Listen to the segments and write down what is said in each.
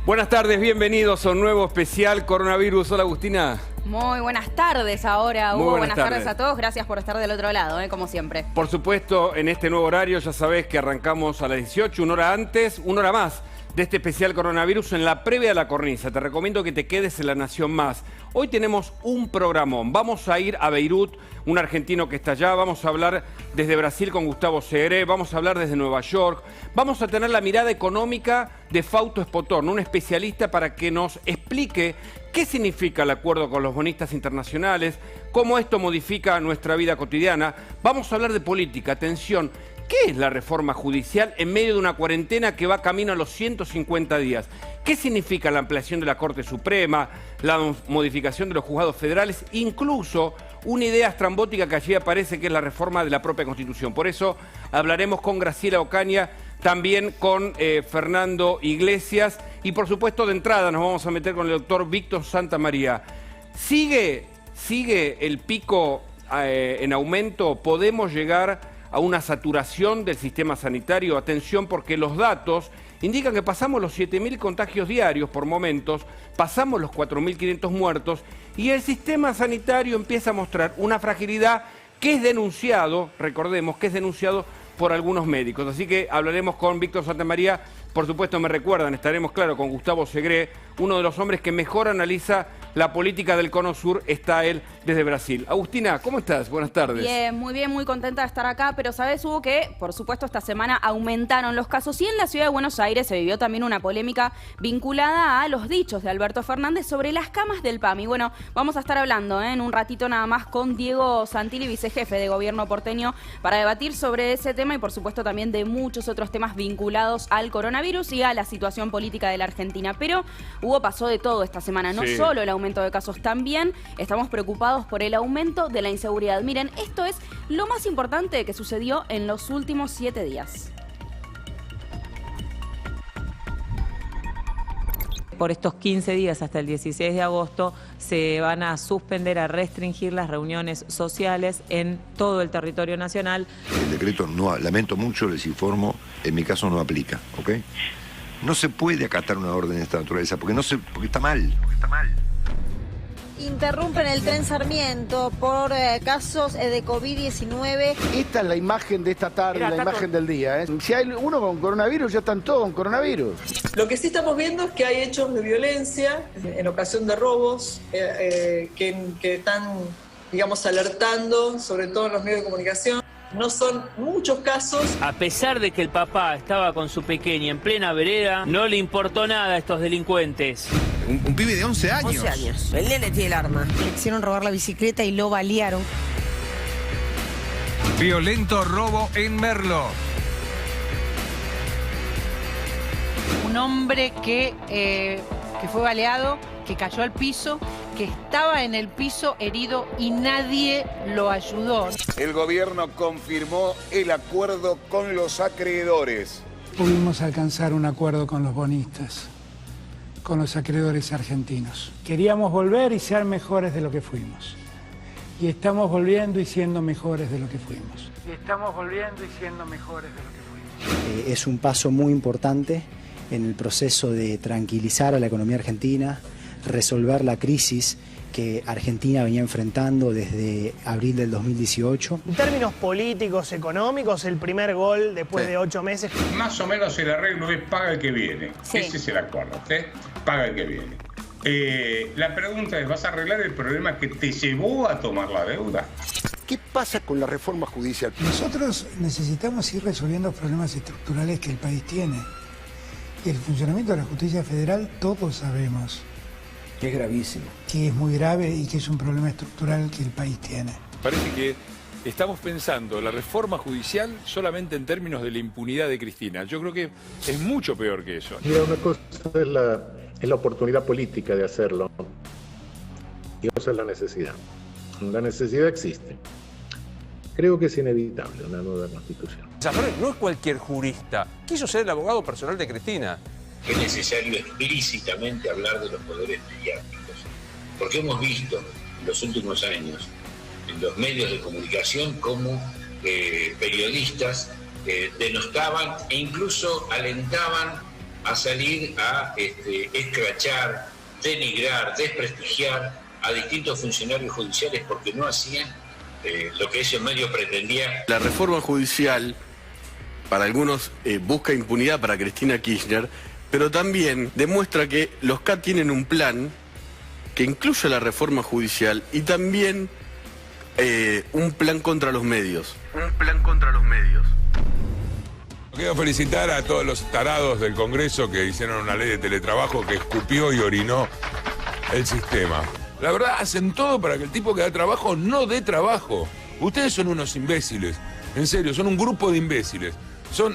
Buenas tardes, bienvenidos a un nuevo especial Coronavirus. Hola, Agustina. Muy buenas tardes ahora, Hugo. Muy buenas tardes a todos. Gracias por estar del otro lado, como siempre. Por supuesto, en este nuevo horario ya sabés que arrancamos a las 18, una hora antes, una hora más de este especial Coronavirus en la previa de la cornisa. Te recomiendo que te quedes en La Nación Más. Hoy tenemos un programón. Vamos a ir a Beirut, un argentino que está allá. Vamos a hablar desde Brasil con Gustavo Segre. Vamos a hablar desde Nueva York. Vamos a tener la mirada económica de Fausto Espotorno, un especialista para que nos explique qué significa el acuerdo con los bonistas internacionales, cómo esto modifica nuestra vida cotidiana. Vamos a hablar de política. Atención. ¿Qué es la reforma judicial en medio de una cuarentena que va camino a los 150 días? ¿Qué significa la ampliación de la Corte Suprema, la modificación de los juzgados federales, incluso una idea estrambótica que allí aparece, que es la reforma de la propia Constitución? Por eso hablaremos con Graciela Ocaña, también con Fernando Iglesias y por supuesto de entrada nos vamos a meter con el doctor Víctor Santamaría. ¿Sigue el pico en aumento? ¿Podemos llegar a una saturación del sistema sanitario? Atención, porque los datos indican que pasamos los 7.000 contagios diarios por momentos, pasamos los 4.500 muertos y el sistema sanitario empieza a mostrar una fragilidad que es denunciado, recordemos, que es denunciado por algunos médicos. Así que hablaremos con Víctor Santamaría. Por supuesto, me recuerdan, estaremos, claro, con Gustavo Segre, uno de los hombres que mejor analiza la política del Cono Sur, está él desde Brasil. Agustina, ¿cómo estás? Buenas tardes. Bien, muy contenta de estar acá, pero sabes, Hugo, que por supuesto esta semana aumentaron los casos y en la ciudad de Buenos Aires se vivió también una polémica vinculada a los dichos de Alberto Fernández sobre las camas del PAMI. Bueno, vamos a estar hablando en un ratito nada más con Diego Santilli, vicejefe de gobierno porteño, para debatir sobre ese tema y por supuesto también de muchos otros temas vinculados al coronavirus y a la situación política de la Argentina. Pero Hugo, pasó de todo esta semana, no solo el aumento de casos, también estamos preocupados por el aumento de la inseguridad. Miren, esto es lo más importante que sucedió en los últimos 7 días. Por estos 15 días hasta el 16 de agosto se van a suspender, a restringir las reuniones sociales en todo el territorio nacional. El decreto, no, lamento mucho, les informo, en mi caso no aplica, ¿ok? No se puede acatar una orden de esta naturaleza porque está mal. Interrumpen el tren Sarmiento por casos de COVID-19. Esta es la imagen de esta tarde, la imagen del día. Si hay uno con coronavirus, ya están todos con coronavirus. Lo que sí estamos viendo es que hay hechos de violencia en ocasión de robos que están, digamos, alertando, sobre todo en los medios de comunicación. No son muchos casos. A pesar de que el papá estaba con su pequeña en plena vereda, no le importó nada a estos delincuentes. Un pibe de 11 años. 11 años. El nene tiene el arma. Le quisieron robar la bicicleta y lo balearon. Violento robo en Merlo. Un hombre que fue baleado, que cayó al piso, que estaba en el piso herido y nadie lo ayudó. El gobierno confirmó el acuerdo con los acreedores. Pudimos alcanzar un acuerdo con los bonistas, con los acreedores argentinos. Queríamos volver y ser mejores de lo que fuimos. Y estamos volviendo y siendo mejores de lo que fuimos. Es un paso muy importante en el proceso de tranquilizar a la economía argentina, resolver la crisis que Argentina venía enfrentando desde abril del 2018. En términos políticos, económicos, el primer gol después de 8 meses. Más o menos el arreglo es paga el que viene. Sí. Ese es el acuerdo, paga el que viene. La pregunta es, ¿vas a arreglar el problema que te llevó a tomar la deuda? ¿Qué pasa con la reforma judicial? Nosotros necesitamos ir resolviendo los problemas estructurales que el país tiene. Y el funcionamiento de la justicia federal todos sabemos que es gravísimo, que es muy grave y que es un problema estructural que el país tiene. Parece que estamos pensando la reforma judicial solamente en términos de la impunidad de Cristina. Yo creo que es mucho peor que eso. Mira, una cosa es la oportunidad política de hacerlo y otra es la necesidad. La necesidad existe. Creo que es inevitable una nueva constitución. Zaffaroni no es cualquier jurista, quiso ser el abogado personal de Cristina. Es necesario explícitamente hablar de los poderes mediáticos, porque hemos visto en los últimos años en los medios de comunicación cómo periodistas denostaban e incluso alentaban a salir a escrachar, denigrar, desprestigiar a distintos funcionarios judiciales porque no hacían lo que ese medio pretendía. La reforma judicial, para algunos, busca impunidad para Cristina Kirchner, pero también demuestra que los K tienen un plan que incluye la reforma judicial y también un plan contra los medios. Un plan contra los medios. Quiero felicitar a todos los tarados del Congreso que hicieron una ley de teletrabajo que escupió y orinó el sistema. La verdad, hacen todo para que el tipo que da trabajo no dé trabajo. Ustedes son unos imbéciles. En serio, son un grupo de imbéciles.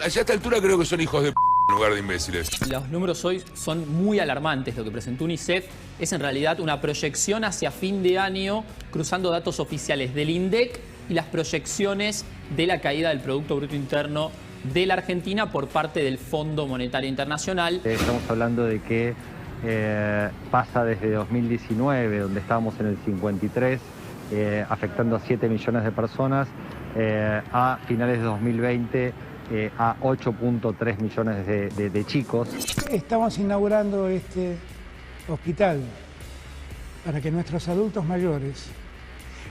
A esta altura creo que son hijos de p*** en lugar de imbéciles. Los números hoy son muy alarmantes. Lo que presentó UNICEF es en realidad una proyección hacia fin de año, cruzando datos oficiales del INDEC y las proyecciones de la caída del Producto Bruto Interno de la Argentina por parte del Fondo Monetario Internacional. Estamos hablando de que pasa desde 2019, donde estábamos en el 53, afectando a 7 millones de personas, a finales de 2020 a 8.3 millones de chicos. Estamos inaugurando este hospital para que nuestros adultos mayores,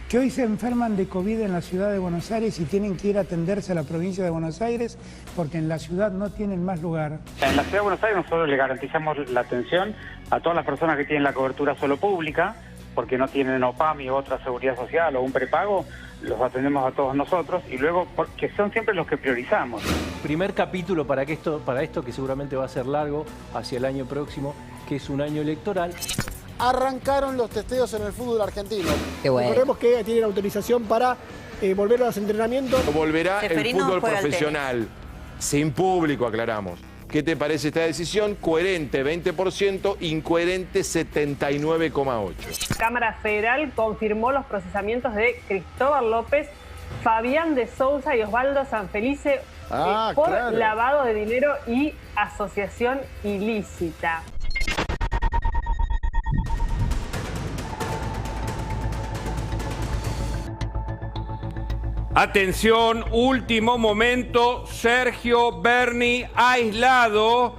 que hoy se enferman de COVID en la ciudad de Buenos Aires y tienen que ir a atenderse a la provincia de Buenos Aires porque en la ciudad no tienen más lugar. En la ciudad de Buenos Aires nosotros le garantizamos la atención a todas las personas que tienen la cobertura solo pública, porque no tienen OPAMI o otra seguridad social o un prepago, los atendemos a todos nosotros y luego, porque son siempre los que priorizamos. Primer capítulo para esto que seguramente va a ser largo hacia el año próximo, que es un año electoral. Arrancaron los testeos en el fútbol argentino. Qué bueno. Recordemos que tienen autorización para volver a los entrenamientos. Volverá el fútbol profesional, sin público, aclaramos. ¿Qué te parece esta decisión? Coherente 20%, incoherente 79,8%. Cámara Federal confirmó los procesamientos de Cristóbal López, Fabián de Sousa y Osvaldo Sanfelice por lavado de dinero y asociación ilícita. Atención, último momento, Sergio Berni aislado.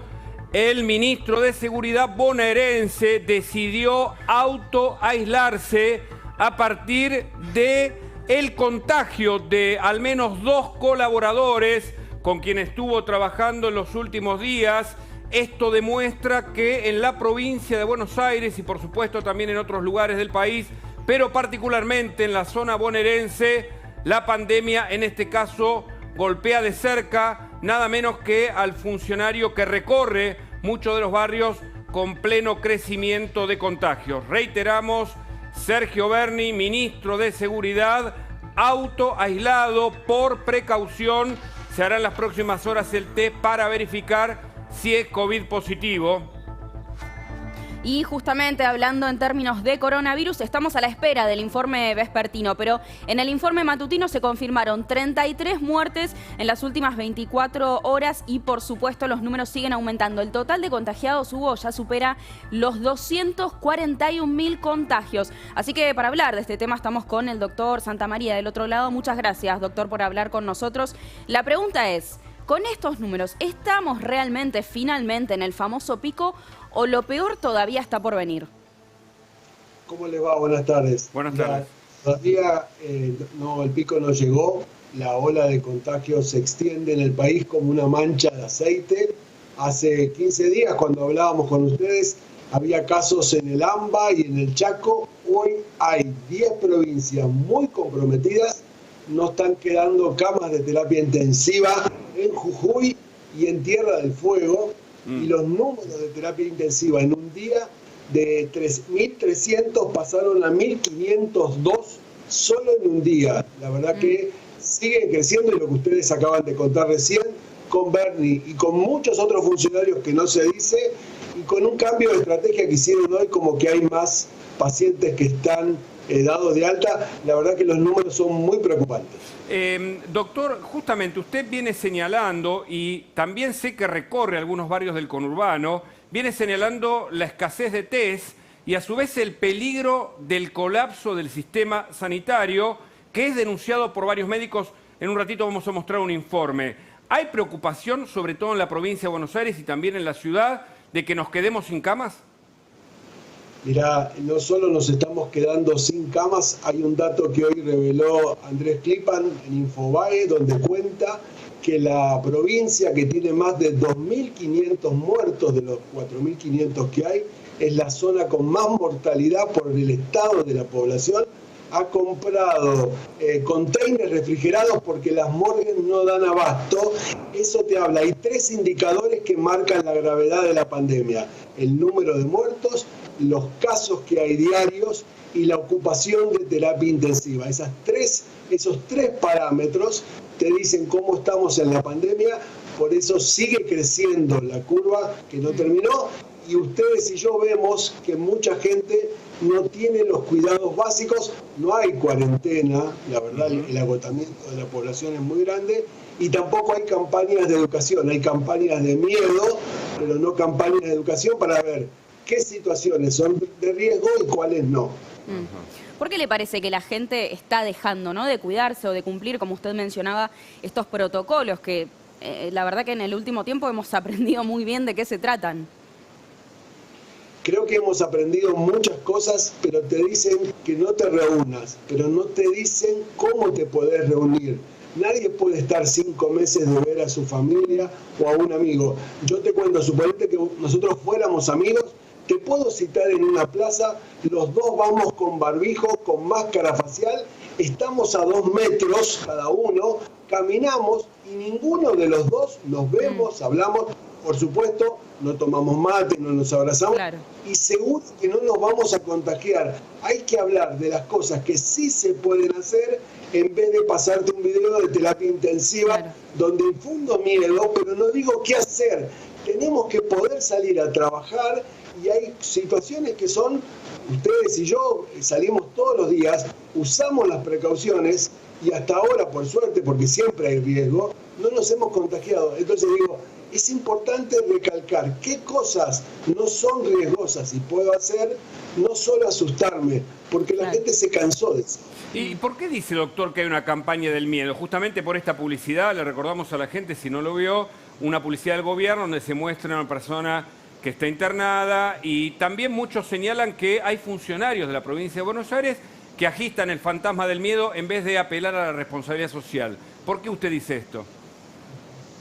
El ministro de Seguridad bonaerense decidió autoaislarse a partir de el contagio de al menos 2 colaboradores con quienes estuvo trabajando en los últimos días. Esto demuestra que en la provincia de Buenos Aires y por supuesto también en otros lugares del país, pero particularmente en la zona bonaerense, la pandemia, en este caso, golpea de cerca nada menos que al funcionario que recorre muchos de los barrios con pleno crecimiento de contagios. Reiteramos, Sergio Berni, ministro de Seguridad, autoaislado por precaución. Se hará en las próximas horas el test para verificar si es COVID positivo. Y justamente hablando en términos de coronavirus, estamos a la espera del informe vespertino, pero en el informe matutino se confirmaron 33 muertes en las últimas 24 horas y por supuesto los números siguen aumentando. El total de contagiados, Hugo, ya supera los 241.000 contagios. Así que para hablar de este tema estamos con el doctor Santamaría del otro lado. Muchas gracias, doctor, por hablar con nosotros. La pregunta es, con estos números, ¿estamos realmente, finalmente, en el famoso pico o lo peor todavía está por venir? ¿Cómo les va? Buenas tardes. Buenas tardes. Todavía el pico no llegó. La ola de contagios se extiende en el país como una mancha de aceite. Hace 15 días, cuando hablábamos con ustedes, había casos en el AMBA y en el Chaco. Hoy hay 10 provincias muy comprometidas. No están quedando camas de terapia intensiva en Jujuy y en Tierra del Fuego. Y los números de terapia intensiva en un día de 3.300 pasaron a 1.502 solo en un día. La verdad que siguen creciendo y lo que ustedes acaban de contar recién con Berni y con muchos otros funcionarios que no se dice y con un cambio de estrategia que hicieron hoy, como que hay más pacientes que están dados de alta. La verdad que los números son muy preocupantes. Doctor, justamente usted viene señalando, y también sé que recorre algunos barrios del conurbano, viene señalando la escasez de test y a su vez el peligro del colapso del sistema sanitario, que es denunciado por varios médicos. En un ratito vamos a mostrar un informe. ¿Hay preocupación, sobre todo en la provincia de Buenos Aires y también en la ciudad, de que nos quedemos sin camas? Mirá, no solo nos estamos quedando sin camas, hay un dato que hoy reveló Andrés Klipan en Infobae, donde cuenta que la provincia que tiene más de 2.500 muertos de los 4.500 que hay, es la zona con más mortalidad por el estado de la población. Ha comprado containers refrigerados porque las morgues no dan abasto. Eso te habla. Hay 3 indicadores que marcan la gravedad de la pandemia: el número de muertos, los casos que hay diarios y la ocupación de terapia intensiva. Esos tres parámetros te dicen cómo estamos en la pandemia. Por eso sigue creciendo la curva, que no terminó, y ustedes y yo vemos que mucha gente no tiene los cuidados básicos. No hay cuarentena, la verdad, el agotamiento de la población es muy grande, y tampoco hay campañas de educación. Hay campañas de miedo, pero no campañas de educación para ver qué situaciones son de riesgo y cuáles no. ¿Por qué le parece que la gente está dejando, ¿no?, de cuidarse o de cumplir, como usted mencionaba, estos protocolos que la verdad que en el último tiempo hemos aprendido muy bien de qué se tratan? Creo que hemos aprendido muchas cosas, pero te dicen que no te reúnas, pero no te dicen cómo te podés reunir. Nadie puede estar 5 meses de ver a su familia o a un amigo. Yo te cuento, suponete que nosotros fuéramos amigos, te puedo citar en una plaza, los dos vamos con barbijo, con máscara facial, estamos a 2 metros cada uno, caminamos y ninguno de los dos nos vemos, hablamos, por supuesto, no tomamos mate, no nos abrazamos, claro, y seguro que no nos vamos a contagiar. Hay que hablar de las cosas que sí se pueden hacer en vez de pasarte un video de terapia intensiva, claro, donde infundo miedo, pero no digo qué hacer. Tenemos que poder salir a trabajar y hay situaciones que son, ustedes y yo salimos todos los días, usamos las precauciones y hasta ahora, por suerte, porque siempre hay riesgo, no nos hemos contagiado. Entonces digo, es importante recalcar qué cosas no son riesgosas y puedo hacer, no solo asustarme, porque la gente se cansó de eso. ¿Y por qué dice, doctor, que hay una campaña del miedo? Justamente por esta publicidad, le recordamos a la gente, si no lo vio, una publicidad del gobierno donde se muestra una persona que está internada, y también muchos señalan que hay funcionarios de la provincia de Buenos Aires que agistan el fantasma del miedo en vez de apelar a la responsabilidad social. ¿Por qué usted dice esto?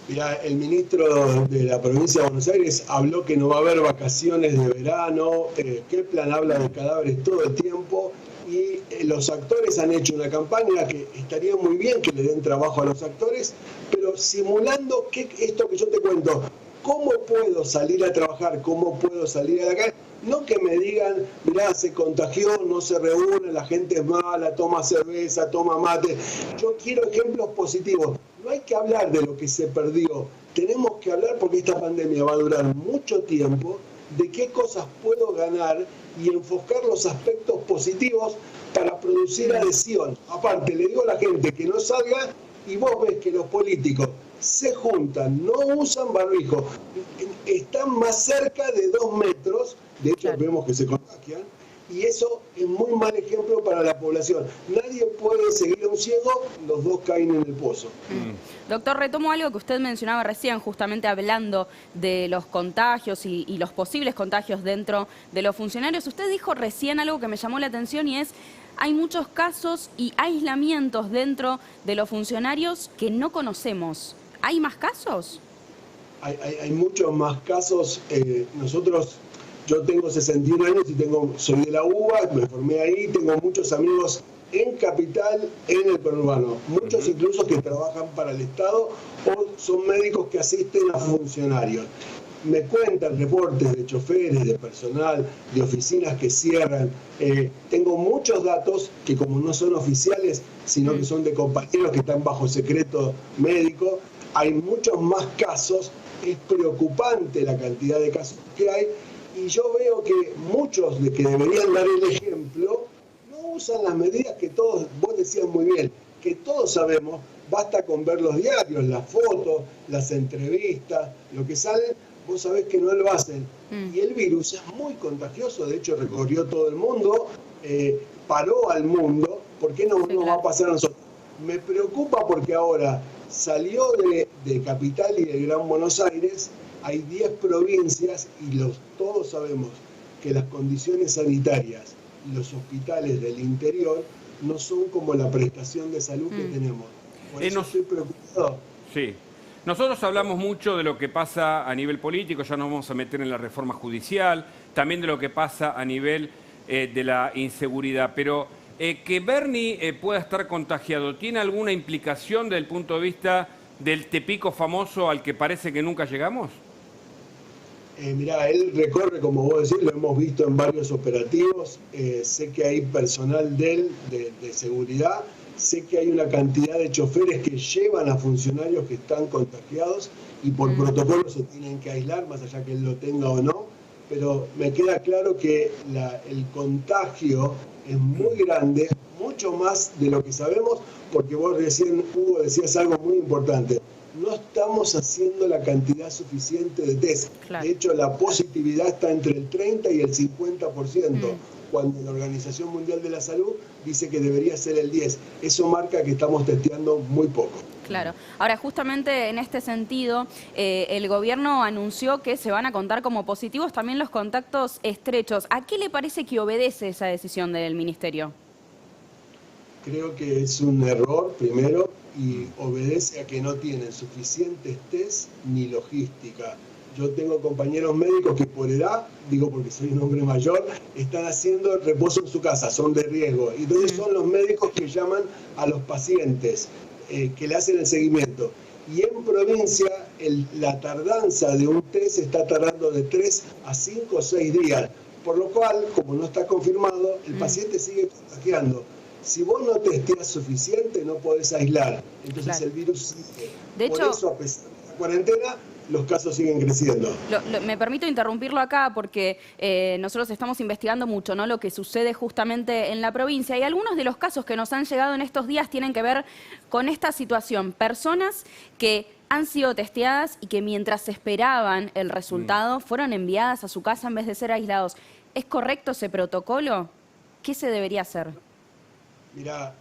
Mira, el ministro de la provincia de Buenos Aires habló que no va a haber vacaciones de verano, Keplan habla de cadáveres todo el tiempo, y los actores han hecho una campaña que estaría muy bien que le den trabajo a los actores, pero simulando esto que yo te cuento. ¿Cómo puedo salir a trabajar? ¿Cómo puedo salir a la calle? No que me digan, mirá, se contagió, no se reúne, la gente es mala, toma cerveza, toma mate. Yo quiero ejemplos positivos. No hay que hablar de lo que se perdió. Tenemos que hablar, porque esta pandemia va a durar mucho tiempo, de qué cosas puedo ganar y enfocar los aspectos positivos para producir adhesión. Aparte, le digo a la gente que no salga, y vos ves que los políticos se juntan, no usan barbijo, están más cerca de 2 metros, de hecho vemos que se contagian, y eso es muy mal ejemplo para la población. Nadie puede seguir a un ciego, los dos caen en el pozo. Doctor, retomo algo que usted mencionaba recién, justamente hablando de los contagios y los posibles contagios dentro de los funcionarios. Usted dijo recién algo que me llamó la atención, y es: hay muchos casos y aislamientos dentro de los funcionarios que no conocemos. ¿Hay más casos? Hay muchos más casos. Yo tengo 61 años y soy de la UBA, me formé ahí, tengo muchos amigos en Capital, en el conurbano, muchos incluso que trabajan para el Estado o son médicos que asisten a funcionarios. Me cuentan reportes de choferes, de personal, de oficinas que cierran. Tengo muchos datos que, como no son oficiales, sino que son de compañeros que están bajo secreto médico, hay muchos más casos. Es preocupante la cantidad de casos que hay, y yo veo que muchos de que deberían dar el ejemplo no usan las medidas que todos, vos decías muy bien, que todos sabemos. Basta con ver los diarios, las fotos, las entrevistas, lo que sale. Vos sabés que no lo hacen. Y el virus es muy contagioso, de hecho recorrió todo el mundo, paró al mundo. ¿Por qué no nos va a pasar a nosotros? Me preocupa porque ahora salió de Capital y del Gran Buenos Aires, hay 10 provincias y todos sabemos que las condiciones sanitarias y los hospitales del interior no son como la prestación de salud que tenemos. Por eso estoy preocupado. Sí. Nosotros hablamos mucho de lo que pasa a nivel político, ya nos vamos a meter en la reforma judicial, también de lo que pasa a nivel de la inseguridad, pero que Bernie pueda estar contagiado, ¿tiene alguna implicación desde el punto de vista del Tepico famoso al que parece que nunca llegamos? Mirá, él recorre, como vos decís, lo hemos visto en varios operativos, sé que hay personal de él, de seguridad, sé que hay una cantidad de choferes que llevan a funcionarios que están contagiados y por protocolo se tienen que aislar, más allá que él lo tenga o no, pero me queda claro que el contagio es muy grande, mucho más de lo que sabemos, porque vos recién, Hugo, decías algo muy importante. No estamos haciendo la cantidad suficiente de test. Claro. De hecho, la positividad está entre el 30 y el 50%, cuando la Organización Mundial de la Salud dice que debería ser el 10%. Eso marca que estamos testeando muy poco. Claro. Ahora, justamente en este sentido, el gobierno anunció que se van a contar como positivos también los contactos estrechos. ¿A qué le parece que obedece esa decisión del ministerio? Creo que es un error, primero, y obedece a que no tienen suficientes test ni logística. Yo tengo compañeros médicos que por edad, digo porque soy un hombre mayor, están haciendo reposo en su casa, son de riesgo. Y entonces son los médicos que llaman a los pacientes, que le hacen el seguimiento. Y en provincia, la tardanza de un test está tardando de 3 a 5 o 6 días. Por lo cual, como no está confirmado, el paciente sigue contagiando. Si vos no testeás suficiente, no podés aislar. Entonces el virus sigue. De hecho, por eso, a pesar de la cuarentena, los casos siguen creciendo. Me permito interrumpirlo acá porque nosotros estamos investigando mucho, ¿no?, lo que sucede justamente en la provincia, y algunos de los casos que nos han llegado en estos días tienen que ver con esta situación. Personas que han sido testeadas y que mientras esperaban el resultado fueron enviadas a su casa en vez de ser aislados. ¿Es correcto ese protocolo? ¿Qué se debería hacer? Mirá,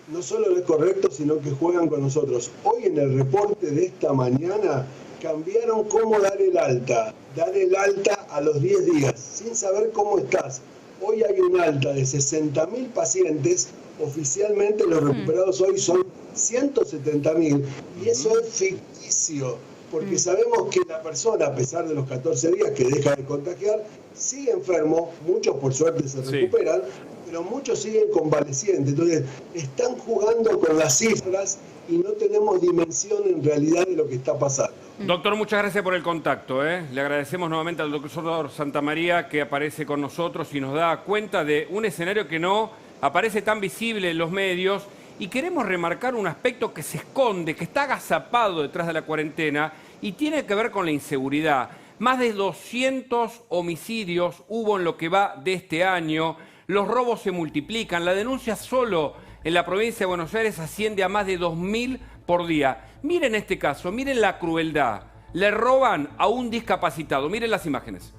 no solo es correcto, sino que juegan con nosotros. Hoy en el reporte de esta mañana cambiaron cómo dar el alta. Dar el alta a los 10 días, sin saber cómo estás. Hoy hay un alta de 60.000 pacientes. Oficialmente los recuperados hoy son 170.000. Y eso es ficticio, porque sabemos que la persona, a pesar de los 14 días que deja de contagiar, sigue enfermo. Muchos por suerte se recuperan, pero muchos siguen convalecientes. Entonces, están jugando con las cifras y no tenemos dimensión en realidad de lo que está pasando. Doctor, muchas gracias por el contacto. Le agradecemos nuevamente al doctor Santamaría que aparece con nosotros y nos da cuenta de un escenario que no aparece tan visible en los medios, y queremos remarcar un aspecto que se esconde, que está agazapado detrás de la cuarentena y tiene que ver con la inseguridad. Más de 200 homicidios hubo en lo que va de este año. Los robos se multiplican. La denuncia solo en la provincia de Buenos Aires asciende a más de 2.000 por día. Miren este caso, miren la crueldad. Le roban a un discapacitado. Miren las imágenes.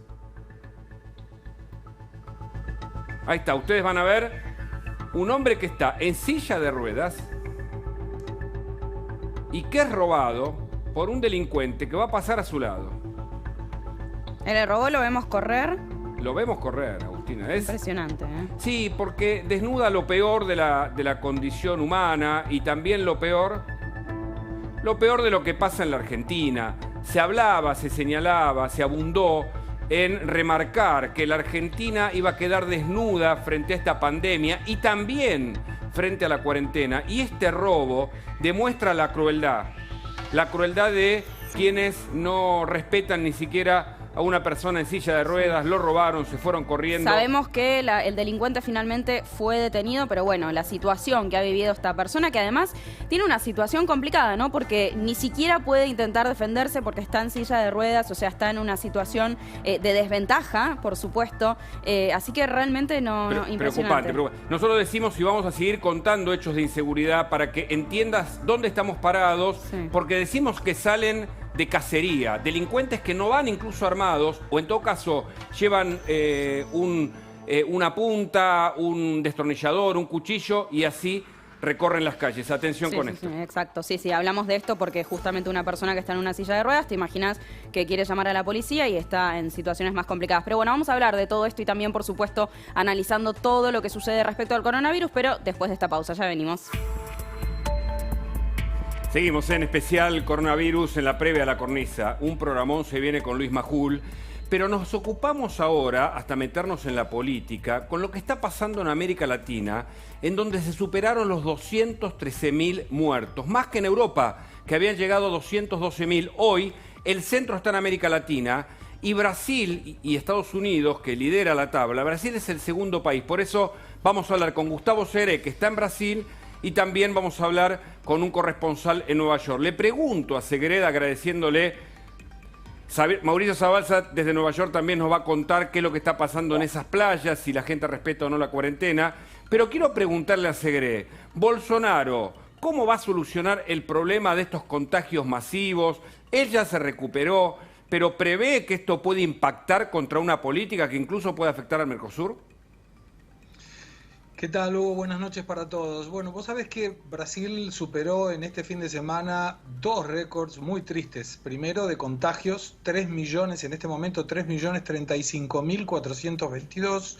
Ahí está, ustedes van a ver un hombre que está en silla de ruedas y que es robado por un delincuente que va a pasar a su lado. ¿El robó lo vemos correr? Lo vemos correr, Agustina. Es impresionante, ¿eh? Sí, porque desnuda lo peor de la condición humana y también lo peor de lo que pasa en la Argentina. Se hablaba, se señalaba, se abundó en remarcar que la Argentina iba a quedar desnuda frente a esta pandemia y también frente a la cuarentena. Y este robo demuestra la crueldad de quienes no respetan ni siquiera a una persona en silla de ruedas, lo robaron, se fueron corriendo. Sabemos que el delincuente finalmente fue detenido, pero bueno, la situación que ha vivido esta persona, que además tiene una situación complicada, ¿no? Porque ni siquiera puede intentar defenderse porque está en silla de ruedas, o sea, está en una situación de desventaja, por supuesto. Así que realmente impresionante. Preocupante. Nosotros decimos y vamos a seguir contando hechos de inseguridad para que entiendas dónde estamos parados, porque decimos que salen de cacería, delincuentes que no van incluso armados, o en todo caso llevan una punta, un destornillador, un cuchillo, y así recorren las calles. Atención con esto. Sí, exacto, sí, hablamos de esto porque justamente una persona que está en una silla de ruedas, te imaginas que quiere llamar a la policía y está en situaciones más complicadas. Pero bueno, vamos a hablar de todo esto y también, por supuesto, analizando todo lo que sucede respecto al coronavirus, pero después de esta pausa, ya venimos. Seguimos en especial coronavirus en la previa a la cornisa. Un programón se viene con Luis Majul, pero nos ocupamos ahora, hasta meternos en la política, con lo que está pasando en América Latina, en donde se superaron los 213.000 muertos, más que en Europa, que habían llegado a 212.000. Hoy el centro está en América Latina y Brasil y Estados Unidos, que lidera la tabla. Brasil es el segundo país, por eso vamos a hablar con Gustavo Seré, que está en Brasil, y también vamos a hablar con un corresponsal en Nueva York. Le pregunto a Segred, agradeciéndole, Mauricio Zabalza desde Nueva York también nos va a contar qué es lo que está pasando en esas playas, si la gente respeta o no la cuarentena. Pero quiero preguntarle a Segred, Bolsonaro, ¿cómo va a solucionar el problema de estos contagios masivos? Él ya se recuperó, pero ¿prevé que esto puede impactar contra una política que incluso puede afectar al Mercosur? ¿Qué tal, Hugo? Buenas noches para todos. Bueno, vos sabés que Brasil superó en este fin de semana 2 récords muy tristes. Primero de contagios, 3 millones, en este momento 3.035.422,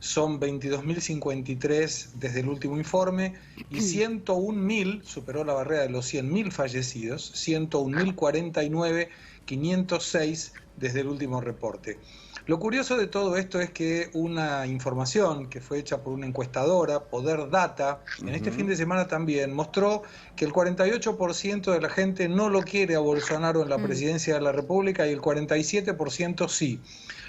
son 22.053 desde el último informe, y 101.000, superó la barrera de los 100.000 fallecidos, 101.049, 506 desde el último reporte. Lo curioso de todo esto es que una información que fue hecha por una encuestadora, Poder Data, en este fin de semana también, mostró que el 48% de la gente no lo quiere a Bolsonaro en la presidencia de la República y el 47% sí.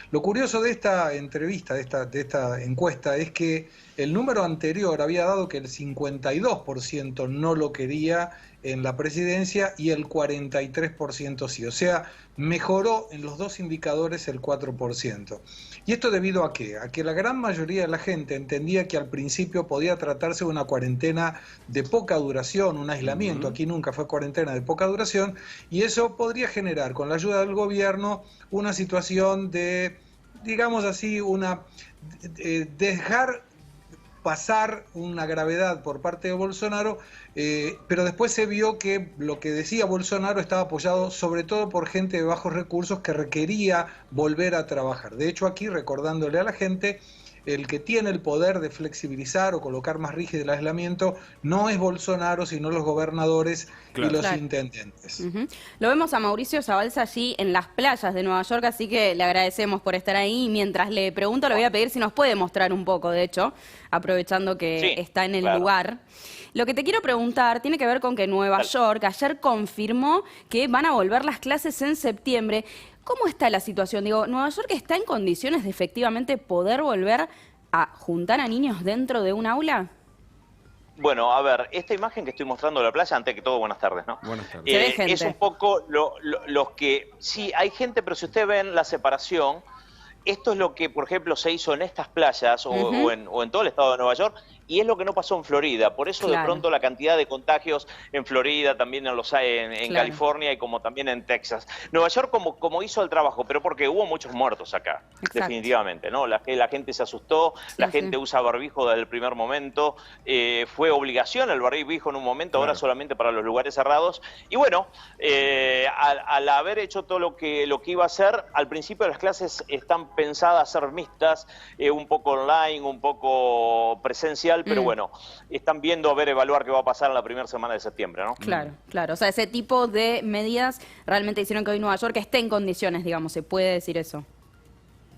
Lo curioso de esta entrevista, de esta encuesta, es que el número anterior había dado que el 52% no lo quería en la presidencia y el 43% sí. O sea, mejoró en los dos indicadores el 4%. ¿Y esto debido a qué? A que la gran mayoría de la gente entendía que al principio podía tratarse de una cuarentena de poca duración, un aislamiento. Aquí nunca fue cuarentena de poca duración, y eso podría generar, con la ayuda del gobierno, una situación de, digamos así, dejar pasar una gravedad por parte de Bolsonaro, pero después se vio que lo que decía Bolsonaro estaba apoyado sobre todo por gente de bajos recursos que requería volver a trabajar. De hecho, aquí, recordándole a la gente, el que tiene el poder de flexibilizar o colocar más rígido el aislamiento no es Bolsonaro, sino los gobernadores y los intendentes. Lo vemos a Mauricio Zabalza allí en las playas de Nueva York, así que le agradecemos por estar ahí. Y mientras le pregunto, le voy a pedir si nos puede mostrar un poco, de hecho, aprovechando que está en el lugar. Lo que te quiero preguntar tiene que ver con que Nueva York ayer confirmó que van a volver las clases en septiembre. ¿Cómo está la situación? Digo, ¿Nueva York está en condiciones de efectivamente poder volver a juntar a niños dentro de un aula? Bueno, a ver, esta imagen que estoy mostrando de la playa, antes que todo, buenas tardes, ¿no? Buenas tardes. Es un poco los que... Sí, hay gente, pero si ustedes ven la separación, esto es lo que, por ejemplo, se hizo en estas playas o en todo el estado de Nueva York, y es lo que no pasó en Florida. Por eso de pronto la cantidad de contagios en Florida, también los hay en California y como también en Texas. Nueva York como hizo el trabajo, pero porque hubo muchos muertos acá, definitivamente, ¿no? La gente se asustó, la gente usa barbijo desde el primer momento, fue obligación el barbijo en un momento, ahora solamente para los lugares cerrados. Y bueno, al haber hecho todo lo que iba a hacer, al principio las clases están pensadas a ser mixtas, un poco online, un poco presencial, pero bueno, están viendo evaluar qué va a pasar en la primera semana de septiembre, ¿no? Claro, claro. O sea, ese tipo de medidas realmente hicieron que hoy Nueva York esté en condiciones, digamos, se puede decir eso.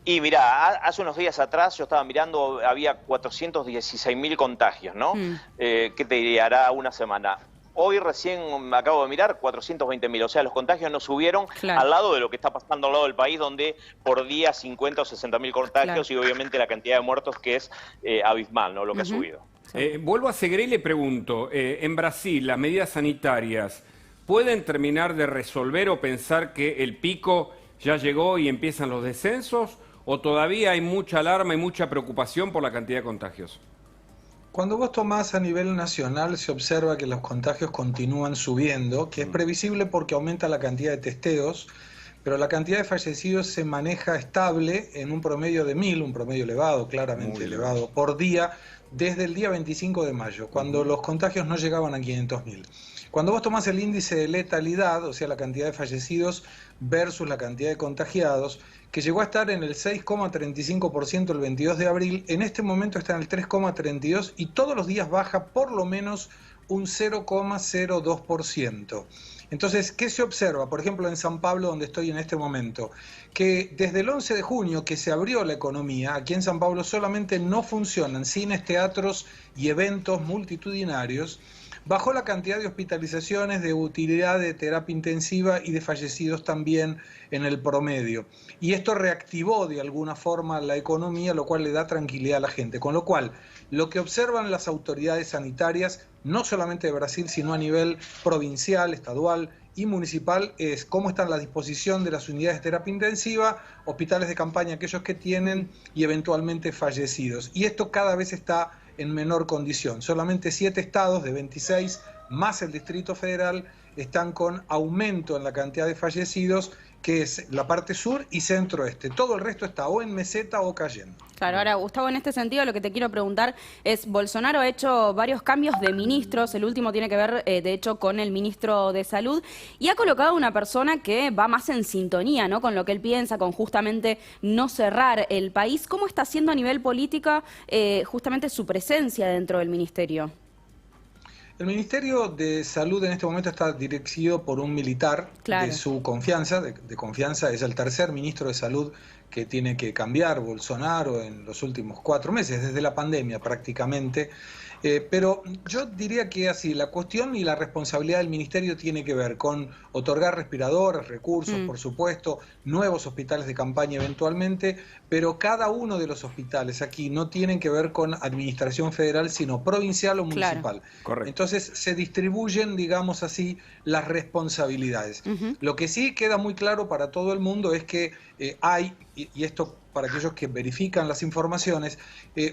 Y mirá, hace unos días atrás yo estaba mirando, había 416.000 contagios, ¿no? ¿Qué te diría? Hará una semana. Hoy recién me acabo de mirar 420.000, o sea, los contagios no subieron al lado de lo que está pasando al lado del país, donde por día 50 o 60.000 contagios y obviamente la cantidad de muertos que es abismal, ¿no? Lo que ha subido. Vuelvo a Segre y le pregunto, en Brasil, ¿las medidas sanitarias pueden terminar de resolver o pensar que el pico ya llegó y empiezan los descensos? ¿O todavía hay mucha alarma y mucha preocupación por la cantidad de contagios? Cuando vos tomás a nivel nacional se observa que los contagios continúan subiendo, que es previsible porque aumenta la cantidad de testeos, pero la cantidad de fallecidos se maneja estable en un promedio de 1000, un promedio elevado, claramente elevado, por día, desde el día 25 de mayo, cuando los contagios no llegaban a 500.000. Cuando vos tomás el índice de letalidad, o sea, la cantidad de fallecidos versus la cantidad de contagiados, que llegó a estar en el 6,35% el 22 de abril, en este momento está en el 3,32% y todos los días baja por lo menos un 0,02%. Entonces, ¿qué se observa? Por ejemplo, en San Pablo, donde estoy en este momento, que desde el 11 de junio que se abrió la economía, aquí en San Pablo solamente no funcionan cines, teatros y eventos multitudinarios, bajó la cantidad de hospitalizaciones, de utilidad de terapia intensiva y de fallecidos también en el promedio. Y esto reactivó de alguna forma la economía, lo cual le da tranquilidad a la gente. Con lo cual, lo que observan las autoridades sanitarias, no solamente de Brasil, sino a nivel provincial, estadual y municipal, es cómo están a la disposición de las unidades de terapia intensiva, hospitales de campaña, aquellos que tienen, y eventualmente fallecidos. Y esto cada vez está en menor condición. Solamente 7 estados de 26, más el Distrito Federal, están con aumento en la cantidad de fallecidos, que es la parte sur y centro-este. Todo el resto está o en meseta o cayendo. Claro, ahora Gustavo, en este sentido lo que te quiero preguntar es, Bolsonaro ha hecho varios cambios de ministros, el último tiene que ver de hecho con el ministro de Salud, y ha colocado una persona que va más en sintonía, ¿no?, con lo que él piensa, con justamente no cerrar el país. ¿Cómo está haciendo a nivel política justamente su presencia dentro del ministerio? El Ministerio de Salud en este momento está dirigido por un militar de su confianza, de confianza, es el tercer ministro de Salud que tiene que cambiar Bolsonaro en los últimos 4 meses, desde la pandemia prácticamente. Pero yo diría que así, la cuestión y la responsabilidad del ministerio tiene que ver con otorgar respiradores, recursos, por supuesto, nuevos hospitales de campaña eventualmente, pero cada uno de los hospitales aquí no tienen que ver con administración federal, sino provincial o municipal. Correcto. Entonces se distribuyen, digamos así, las responsabilidades. Lo que sí queda muy claro para todo el mundo es que hay, y esto para aquellos que verifican las informaciones,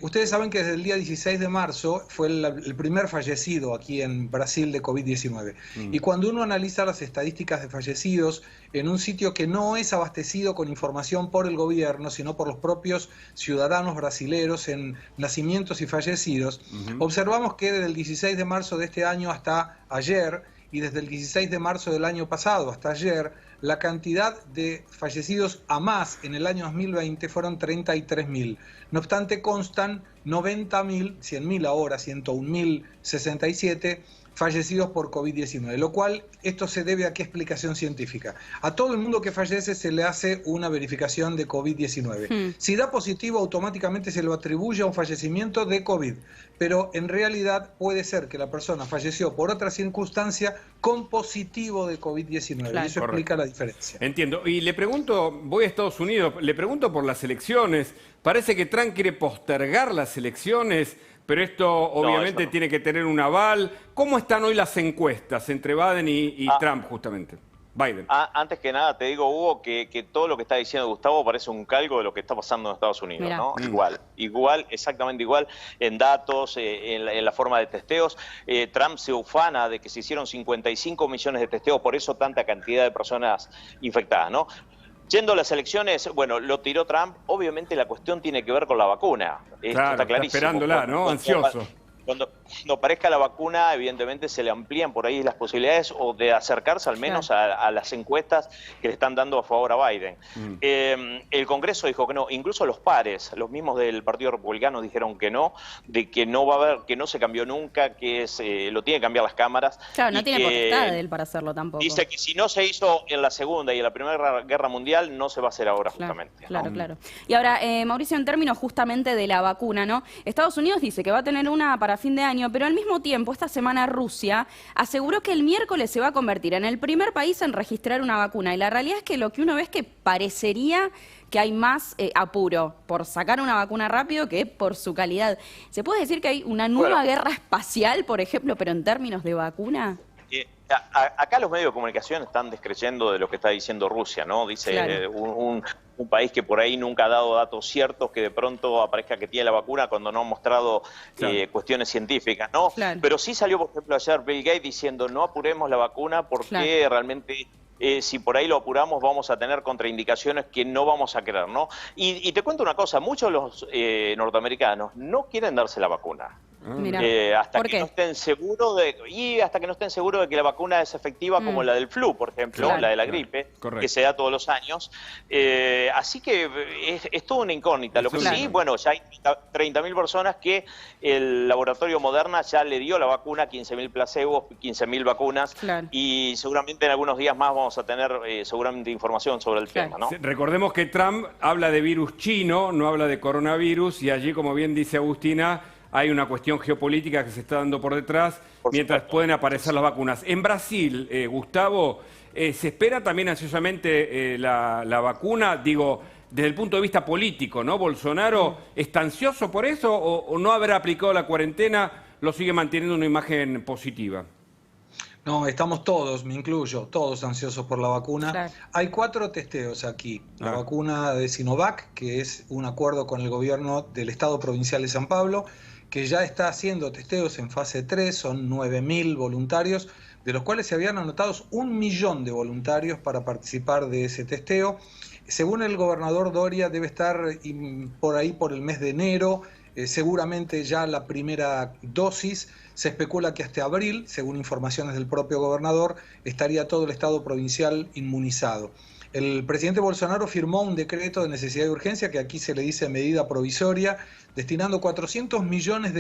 ustedes saben que desde el día 16 de marzo fue el primer fallecido aquí en Brasil de COVID-19. Y cuando uno analiza las estadísticas de fallecidos en un sitio que no es abastecido con información por el gobierno, sino por los propios ciudadanos brasileros en nacimientos y fallecidos, observamos que desde el 16 de marzo de este año hasta ayer, y desde el 16 de marzo del año pasado hasta ayer, la cantidad de fallecidos a más en el año 2020 fueron 33.000. No obstante, constan 90.000, 100.000 ahora, 101.067 fallecidos por COVID-19, lo cual esto se debe a qué explicación científica. A todo el mundo que fallece se le hace una verificación de COVID-19. Si da positivo, automáticamente se lo atribuye a un fallecimiento de COVID, pero en realidad puede ser que la persona falleció por otra circunstancia con positivo de COVID-19. Claro. Y eso explica la diferencia. Entiendo. Y le pregunto, voy a Estados Unidos, le pregunto por las elecciones. Parece que Trump quiere postergar las elecciones, pero esto obviamente tiene que tener un aval. ¿Cómo están hoy las encuestas entre Biden y Trump, justamente? Biden. Antes que nada, te digo, Hugo, que todo lo que está diciendo Gustavo parece un calco de lo que está pasando en Estados Unidos, Mirá. ¿No? Igual, exactamente igual, en datos, en la forma de testeos. Trump se ufana de que se hicieron 55 millones de testeos, por eso tanta cantidad de personas infectadas, ¿no? Yendo a las elecciones, bueno, lo tiró Trump. Obviamente la cuestión tiene que ver con la vacuna. Esto está clarísimo. Está esperándola, ¿no? Ansioso. Cuando aparezca la vacuna, evidentemente se le amplían por ahí las posibilidades o de acercarse al menos a las encuestas que le están dando a favor a Biden. El Congreso dijo que no, incluso los pares, los mismos del Partido Republicano dijeron que no, de que no va a haber, que no se cambió nunca, que lo tiene que cambiar las cámaras. Claro, no tiene potestad él para hacerlo tampoco. Dice que si no se hizo en la Segunda y en la Primera Guerra Mundial, no se va a hacer ahora justamente. Claro. Y ahora, Mauricio, en términos justamente de la vacuna, ¿no? Estados Unidos dice que va a tener una para fin de año, pero al mismo tiempo, esta semana Rusia aseguró que el miércoles se va a convertir en el primer país en registrar una vacuna. Y la realidad es que lo que uno ve es que parecería que hay más apuro por sacar una vacuna rápido que por su calidad. ¿Se puede decir que hay una nueva guerra espacial, por ejemplo, pero en términos de vacuna? Acá los medios de comunicación están descreyendo de lo que está diciendo Rusia, ¿no? Dice un país que por ahí nunca ha dado datos ciertos, que de pronto aparezca que tiene la vacuna cuando no ha mostrado cuestiones científicas, ¿no? Pero sí salió, por ejemplo, ayer Bill Gates diciendo no apuremos la vacuna porque realmente si por ahí lo apuramos vamos a tener contraindicaciones que no vamos a querer, ¿no? Y te cuento una cosa, muchos de los norteamericanos no quieren darse la vacuna. Hasta que no estén seguros de que la vacuna es efectiva como la del flu, por ejemplo, la de la gripe, que se da todos los años. Así que es toda una incógnita. Lo que sí, bueno, ya hay 30.000 personas que el laboratorio Moderna ya le dio la vacuna, 15.000 placebos, 15.000 vacunas, y seguramente en algunos días más vamos a tener seguramente información sobre el tema, ¿no? Recordemos que Trump habla de virus chino, no habla de coronavirus, y allí, como bien dice Agustina, hay una cuestión geopolítica que se está dando por detrás, mientras pueden aparecer las vacunas. En Brasil, Gustavo, ¿se espera también ansiosamente la vacuna? Digo, desde el punto de vista político, ¿no? ¿Bolsonaro está ansioso por eso o no haber aplicado la cuarentena lo sigue manteniendo una imagen positiva? No, estamos todos, me incluyo, todos ansiosos por la vacuna. Hay 4 testeos aquí. La vacuna de Sinovac, que es un acuerdo con el gobierno del Estado Provincial de San Pablo, que ya está haciendo testeos en fase 3, son 9.000 voluntarios, de los cuales se habían anotados 1 millón de voluntarios para participar de ese testeo. Según el gobernador Doria, debe estar por ahí por el mes de enero, seguramente ya la primera dosis. Se especula que hasta abril, según informaciones del propio gobernador, estaría todo el Estado provincial inmunizado. El presidente Bolsonaro firmó un decreto de necesidad de urgencia, que aquí se le dice medida provisoria, destinando $400 millones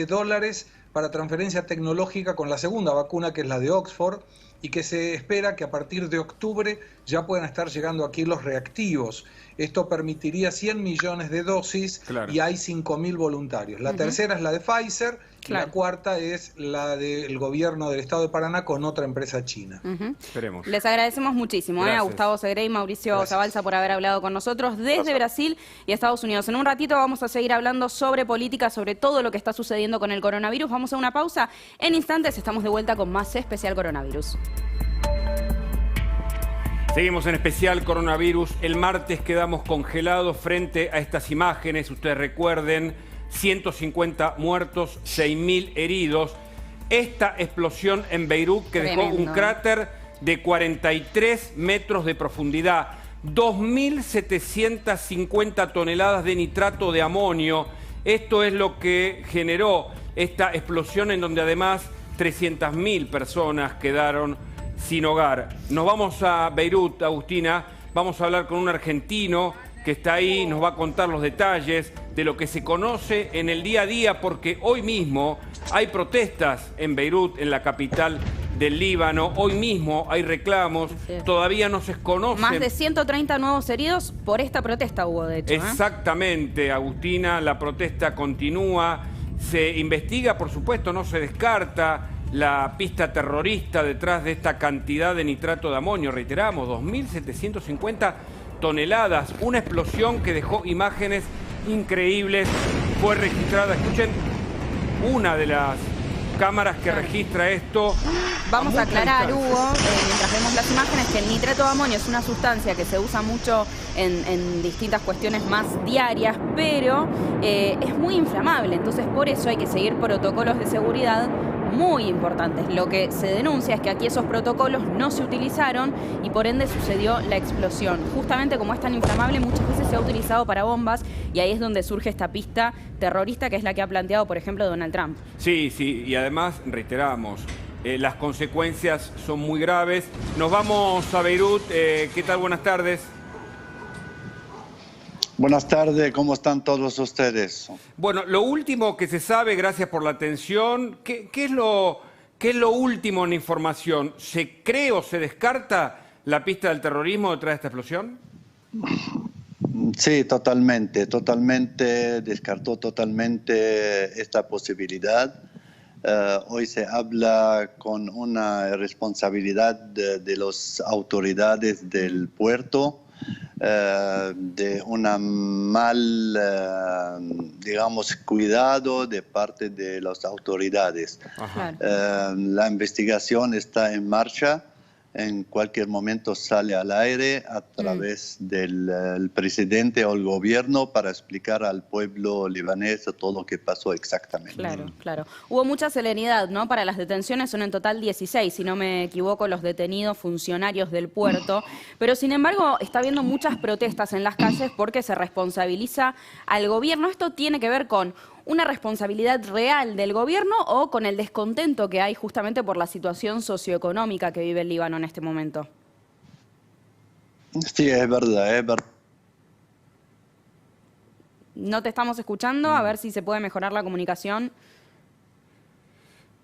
para transferencia tecnológica con la segunda vacuna, que es la de Oxford, y que se espera que a partir de octubre ya puedan estar llegando aquí los reactivos. Esto permitiría 100 millones de dosis y hay 5.000 voluntarios. La tercera es la de Pfizer y la cuarta es la del gobierno del estado de Paraná con otra empresa china. Esperemos. Les agradecemos muchísimo a Gustavo Segre y Mauricio Zabalza por haber hablado con nosotros desde Brasil y Estados Unidos. En un ratito vamos a seguir hablando sobre política, sobre todo lo que está sucediendo con el coronavirus. Vamos a una pausa. En instantes estamos de vuelta con más Especial Coronavirus. Seguimos en Especial Coronavirus. El martes quedamos congelados frente a estas imágenes. Ustedes recuerden, 150 muertos, 6.000 heridos. Esta explosión en Beirut que dejó un cráter de 43 metros de profundidad, 2.750 toneladas de nitrato de amonio. Esto es lo que generó esta explosión, en donde además 300.000 personas quedaron sin hogar. Nos vamos a Beirut, Agustina, vamos a hablar con un argentino que está ahí, nos va a contar los detalles de lo que se conoce en el día a día, porque hoy mismo hay protestas en Beirut, en la capital del Líbano. Hoy mismo hay reclamos, todavía no se conocen. Más de 130 nuevos heridos por esta protesta hubo, de hecho. Exactamente, Agustina, la protesta continúa, se investiga, por supuesto, no se descarta la pista terrorista detrás de esta cantidad de nitrato de amonio. Reiteramos, 2.750 toneladas, una explosión que dejó imágenes increíbles. Fue registrada, escuchen, una de las cámaras que registra esto. Vamos a aclarar, Hugo, mientras vemos las imágenes, que el nitrato de amonio es una sustancia que se usa mucho en distintas cuestiones más diarias, pero es muy inflamable, entonces por eso hay que seguir protocolos de seguridad muy importantes. Lo que se denuncia es que aquí esos protocolos no se utilizaron y por ende sucedió la explosión. Justamente como es tan inflamable, muchas veces se ha utilizado para bombas y ahí es donde surge esta pista terrorista, que es la que ha planteado, por ejemplo, Donald Trump. Sí, y además, reiteramos, las consecuencias son muy graves. Nos vamos a Beirut. ¿Qué tal? Buenas tardes. Buenas tardes, ¿cómo están todos ustedes? Bueno, lo último que se sabe, gracias por la atención, ¿qué es lo último en información? ¿Se cree o se descarta la pista del terrorismo detrás de esta explosión? Sí, totalmente, descartó totalmente esta posibilidad. Hoy se habla con una responsabilidad de las autoridades del puerto, de una digamos, cuidado de parte de las autoridades. La investigación está en marcha. en cualquier momento sale al aire a través del presidente o el gobierno para explicar al pueblo libanés todo lo que pasó exactamente. Claro, claro. Hubo mucha celeridad, ¿no? Para las detenciones son en total 16, si no me equivoco, los detenidos funcionarios del puerto. Pero sin embargo está habiendo muchas protestas en las calles porque se responsabiliza al gobierno. ¿Esto tiene que ver con una responsabilidad real del gobierno o con el descontento que hay justamente por la situación socioeconómica que vive el Líbano en este momento? Sí, es verdad, es verdad. No te estamos escuchando, a ver si se puede mejorar la comunicación.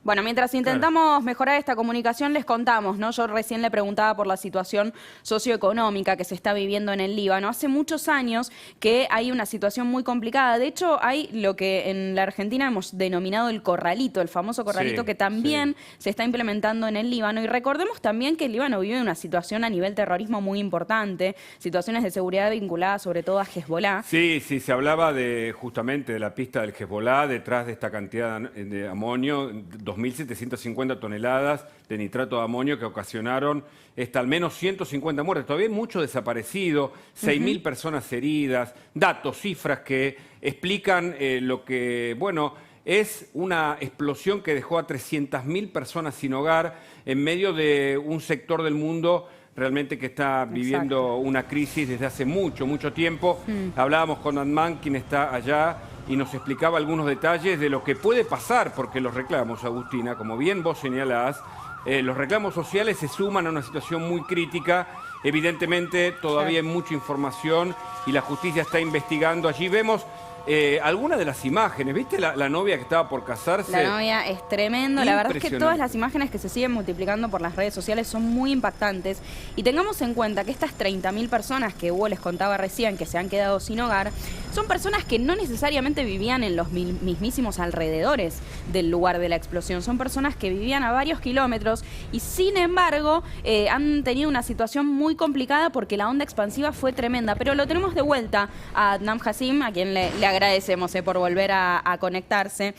Bueno, mientras intentamos mejorar esta comunicación, les contamos, ¿no? Yo recién le preguntaba por la situación socioeconómica que se está viviendo en el Líbano. Hace muchos años que hay una situación muy complicada. De hecho, hay lo que en la Argentina hemos denominado el corralito, el famoso corralito, que también se está implementando en el Líbano. Y recordemos también que el Líbano vive una situación a nivel terrorismo muy importante, situaciones de seguridad vinculadas sobre todo a Hezbollah. Sí, sí, se hablaba justamente de la pista del Hezbollah, detrás de esta cantidad de amonio, 2.750 toneladas de nitrato de amonio que ocasionaron al menos 150 muertes. Todavía hay mucho desaparecido, 6.000 personas heridas, datos, cifras que explican lo que, bueno, es una explosión que dejó a 300.000 personas sin hogar en medio de un sector del mundo realmente que está viviendo una crisis desde hace mucho, mucho tiempo. Hablábamos con Adnan, quien está allá, y nos explicaba algunos detalles de lo que puede pasar, porque los reclamos, Agustina, como bien vos señalás, los reclamos sociales se suman a una situación muy crítica. Evidentemente todavía hay mucha información y la justicia está investigando. Allí vemos algunas de las imágenes. ¿Viste la novia que estaba por casarse? La novia es tremendo. La verdad es que todas las imágenes que se siguen multiplicando por las redes sociales son muy impactantes. Y tengamos en cuenta que estas 30.000 personas que Hugo les contaba recién que se han quedado sin hogar, son personas que no necesariamente vivían en los mismísimos alrededores del lugar de la explosión. Son personas que vivían a varios kilómetros y sin embargo han tenido una situación muy complicada porque la onda expansiva fue tremenda. Pero lo tenemos de vuelta a Adnan Hassim, a quien le agradecemos por volver a conectarse.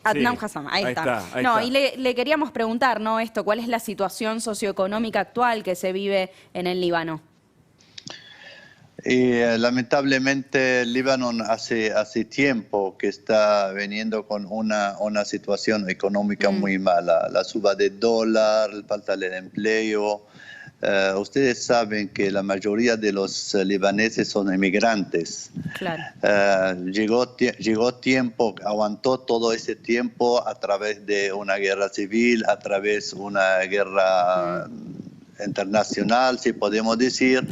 Adnan Hassim, ahí está. Y le queríamos preguntar, ¿no? ¿Cuál es la situación socioeconómica actual que se vive en el Líbano? Lamentablemente el Líbano hace tiempo que está viniendo con una situación económica muy mala. La suba del dólar, la falta de empleo. Ustedes saben que la mayoría de los libaneses son emigrantes. Claro. Llegó tiempo, aguantó todo ese tiempo a través de una guerra civil, a través de una guerra internacional, si podemos decir,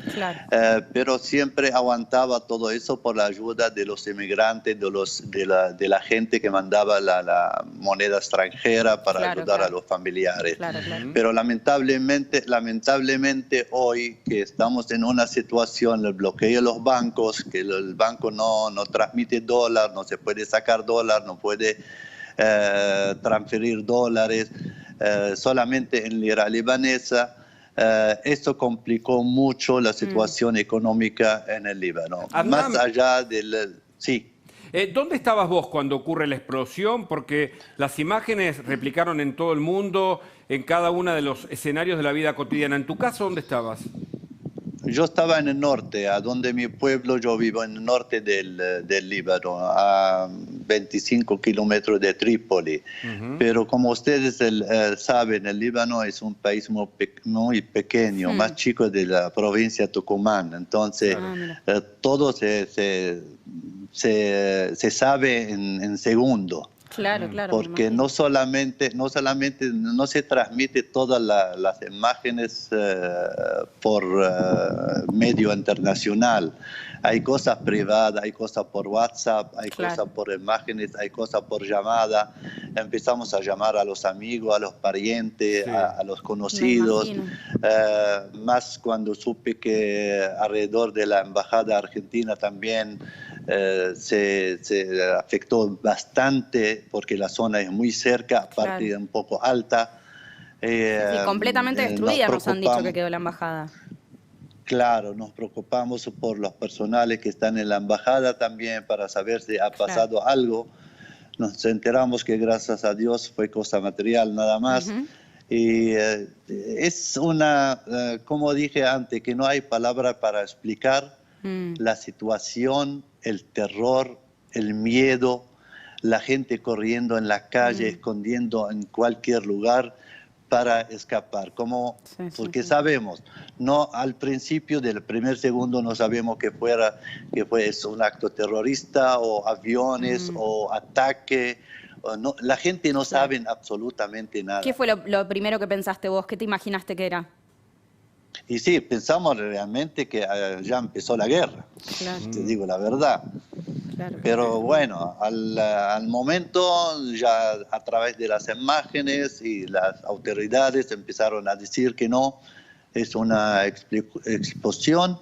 pero siempre aguantaba todo eso por la ayuda de los inmigrantes, de la gente que mandaba la moneda extranjera para ayudar a los familiares. Pero lamentablemente hoy que estamos en una situación, el bloqueo de los bancos, que el banco no transmite dólar, no se puede sacar dólar, no puede transferir dólares, solamente en lira libanesa. Esto complicó mucho la situación económica en el Líbano. Adnan, más allá del... Sí. ¿Dónde estabas vos cuando ocurre la explosión? Porque las imágenes replicaron en todo el mundo, en cada uno de los escenarios de la vida cotidiana. ¿En tu caso dónde estabas? Yo estaba en el norte, a donde mi pueblo, yo vivo en el norte del Líbano, a 25 kilómetros de Trípoli. Pero como ustedes saben, el Líbano es un país muy pequeño, más chico de la provincia de Tucumán. Entonces, todo se sabe en segundo. Claro. Porque no solamente no se transmite todas las imágenes por medio internacional. Hay cosas privadas, hay cosas por WhatsApp, hay cosas por imágenes, hay cosas por llamada. Empezamos a llamar a los amigos, a los parientes, a los conocidos. Más cuando supe que alrededor de la embajada argentina también se afectó bastante porque la zona es muy cerca, aparte un poco alta. Completamente destruida, nos han dicho que quedó la embajada. Claro, nos preocupamos por los personales que están en la embajada también para saber si ha pasado algo. Nos enteramos que gracias a Dios fue cosa material nada más. Y es una, como dije antes, que no hay palabra para explicar la situación, el terror, el miedo, la gente corriendo en la calle, escondiendo en cualquier lugar para escapar. Porque sabemos, no al principio del primer segundo no sabemos que fue un acto terrorista o aviones o ataque. No, la gente no sabe absolutamente nada. ¿Qué fue lo primero que pensaste vos? ¿Qué te imaginaste que era? Y sí, pensamos realmente que ya empezó la guerra, te digo la verdad. Pero bueno, al momento ya a través de las imágenes y las autoridades empezaron a decir que no, es una explosión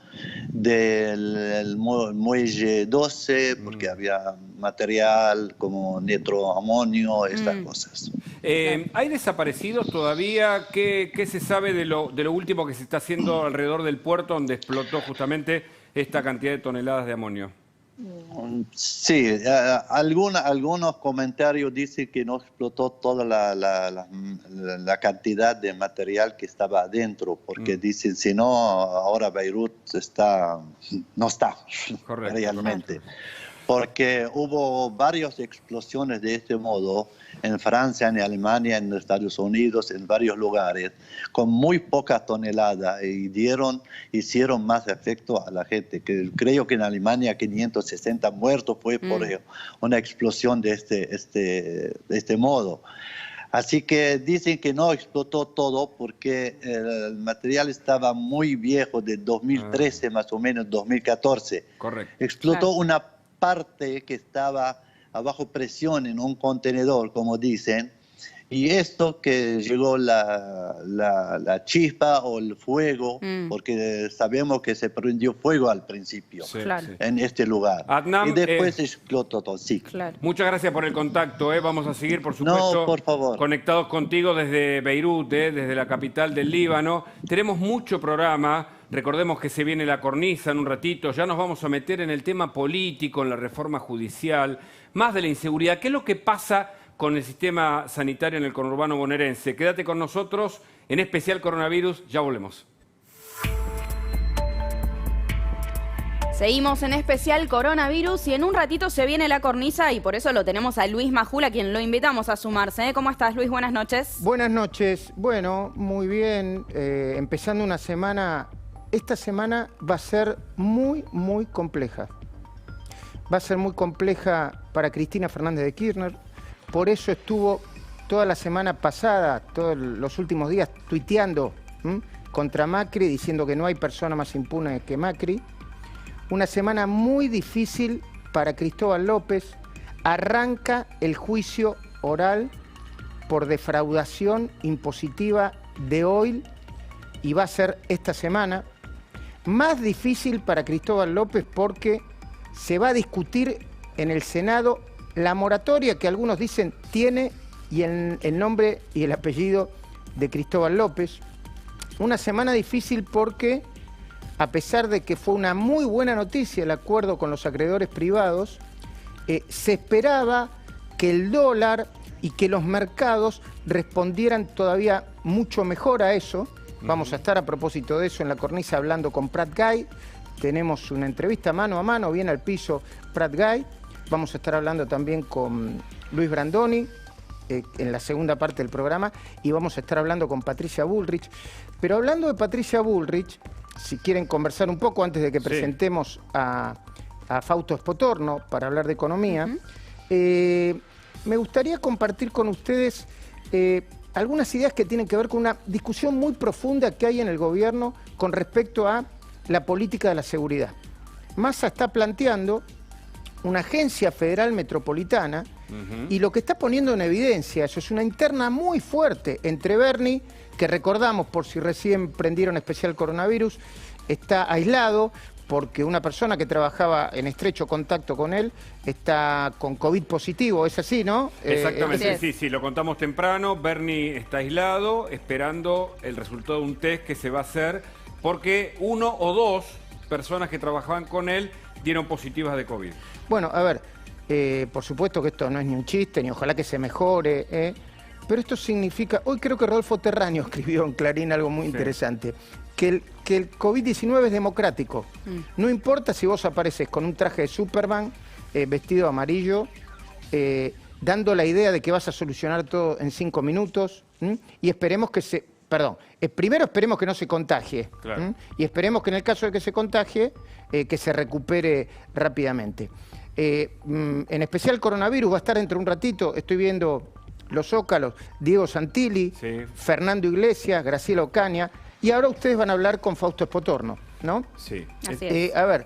del muelle 12 porque había material como nitroamonio, estas cosas. ¿Hay desaparecidos todavía? ¿Qué se sabe de lo último que se está haciendo alrededor del puerto donde explotó justamente esta cantidad de toneladas de amonio? Sí, algunos comentarios dicen que no explotó toda la cantidad de material que estaba adentro, porque dicen, si no, ahora Beirut no está realmente. Porque hubo varias explosiones de este modo en Francia, en Alemania, en Estados Unidos, en varios lugares, con muy pocas toneladas y hicieron más efecto a la gente. Creo que en Alemania 560 muertos fue por una explosión de este modo. Así que dicen que no explotó todo porque el material estaba muy viejo, de 2013 más o menos, 2014. Correcto. Explotó una parte que estaba a bajo presión en un contenedor, como dicen, y esto que llegó la chispa o el fuego, porque sabemos que se prendió fuego al principio en este lugar. Adnan, y después explotó todo, Muchas gracias por el contacto, Vamos a seguir, por supuesto, por favor, conectados contigo desde Beirut, desde la capital del Líbano. Tenemos mucho programa. Recordemos que se viene la cornisa en un ratito. Ya nos vamos a meter en el tema político, en la reforma judicial, más de la inseguridad. ¿Qué es lo que pasa con el sistema sanitario en el conurbano bonaerense? Quédate con nosotros, en especial coronavirus. Ya volvemos. Seguimos en especial coronavirus y en un ratito se viene la cornisa y por eso lo tenemos a Luis Majul, a quien lo invitamos a sumarse. ¿Cómo estás, Luis? Buenas noches. Buenas noches. Bueno, muy bien. Empezando una semana. Esta semana va a ser muy, muy compleja. Va a ser muy compleja para Cristina Fernández de Kirchner. Por eso estuvo toda la semana pasada, todos los últimos días, tuiteando contra Macri, diciendo que no hay persona más impune que Macri. Una semana muy difícil para Cristóbal López. Arranca el juicio oral por defraudación impositiva de Oil y va a ser esta semana. Más difícil para Cristóbal López porque se va a discutir en el Senado la moratoria que algunos dicen tiene y el nombre y el apellido de Cristóbal López. Una semana difícil porque, a pesar de que fue una muy buena noticia el acuerdo con los acreedores privados, se esperaba que el dólar y que los mercados respondieran todavía mucho mejor a eso. Vamos a estar a propósito de eso en la cornisa hablando con Prat Guy. Tenemos una entrevista mano a mano, bien al piso Prat Guy. Vamos a estar hablando también con Luis Brandoni en la segunda parte del programa y vamos a estar hablando con Patricia Bullrich. Pero hablando de Patricia Bullrich, si quieren conversar un poco antes de que presentemos a Fausto Spotorno para hablar de economía, me gustaría compartir con ustedes algunas ideas que tienen que ver con una discusión muy profunda que hay en el gobierno con respecto a la política de la seguridad. Massa está planteando una agencia federal metropolitana y lo que está poniendo en evidencia eso es una interna muy fuerte entre Bernie, que recordamos por si recién prendieron especial coronavirus, está aislado porque una persona que trabajaba en estrecho contacto con él está con COVID positivo, ¿es así, no? Exactamente, sí, lo contamos temprano. Bernie está aislado, esperando el resultado de un test que se va a hacer, porque 1 o 2 personas que trabajaban con él dieron positivas de COVID. Bueno, a ver, por supuesto que esto no es ni un chiste, ni ojalá que se mejore, pero esto significa, hoy creo que Rodolfo Terráneo escribió en Clarín algo muy interesante, que el COVID-19 es democrático. No importa si vos apareces con un traje de Superman, vestido amarillo, dando la idea de que vas a solucionar todo en 5 minutos, y esperemos que primero esperemos que no se contagie, y esperemos que en el caso de que se contagie, que se recupere rápidamente. En especial coronavirus va a estar dentro de un ratito, estoy viendo los zócalos, Diego Santilli, Fernando Iglesias, Graciela Ocaña, y ahora ustedes van a hablar con Fausto Espotorno, ¿no? Sí. Así es. A ver,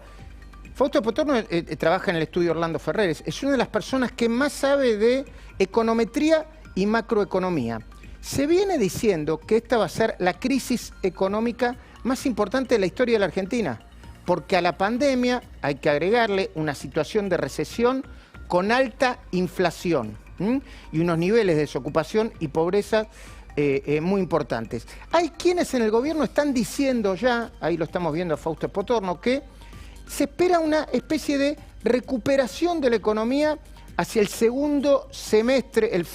Fausto Espotorno trabaja en el estudio Orlando Ferreres, es una de las personas que más sabe de econometría y macroeconomía. Se viene diciendo que esta va a ser la crisis económica más importante de la historia de la Argentina, porque a la pandemia hay que agregarle una situación de recesión con alta inflación y unos niveles de desocupación y pobreza muy importantes. Hay quienes en el gobierno están diciendo ya, ahí lo estamos viendo a Fausto Espotorno, que se espera una especie de recuperación de la economía hacia el segundo semestre, el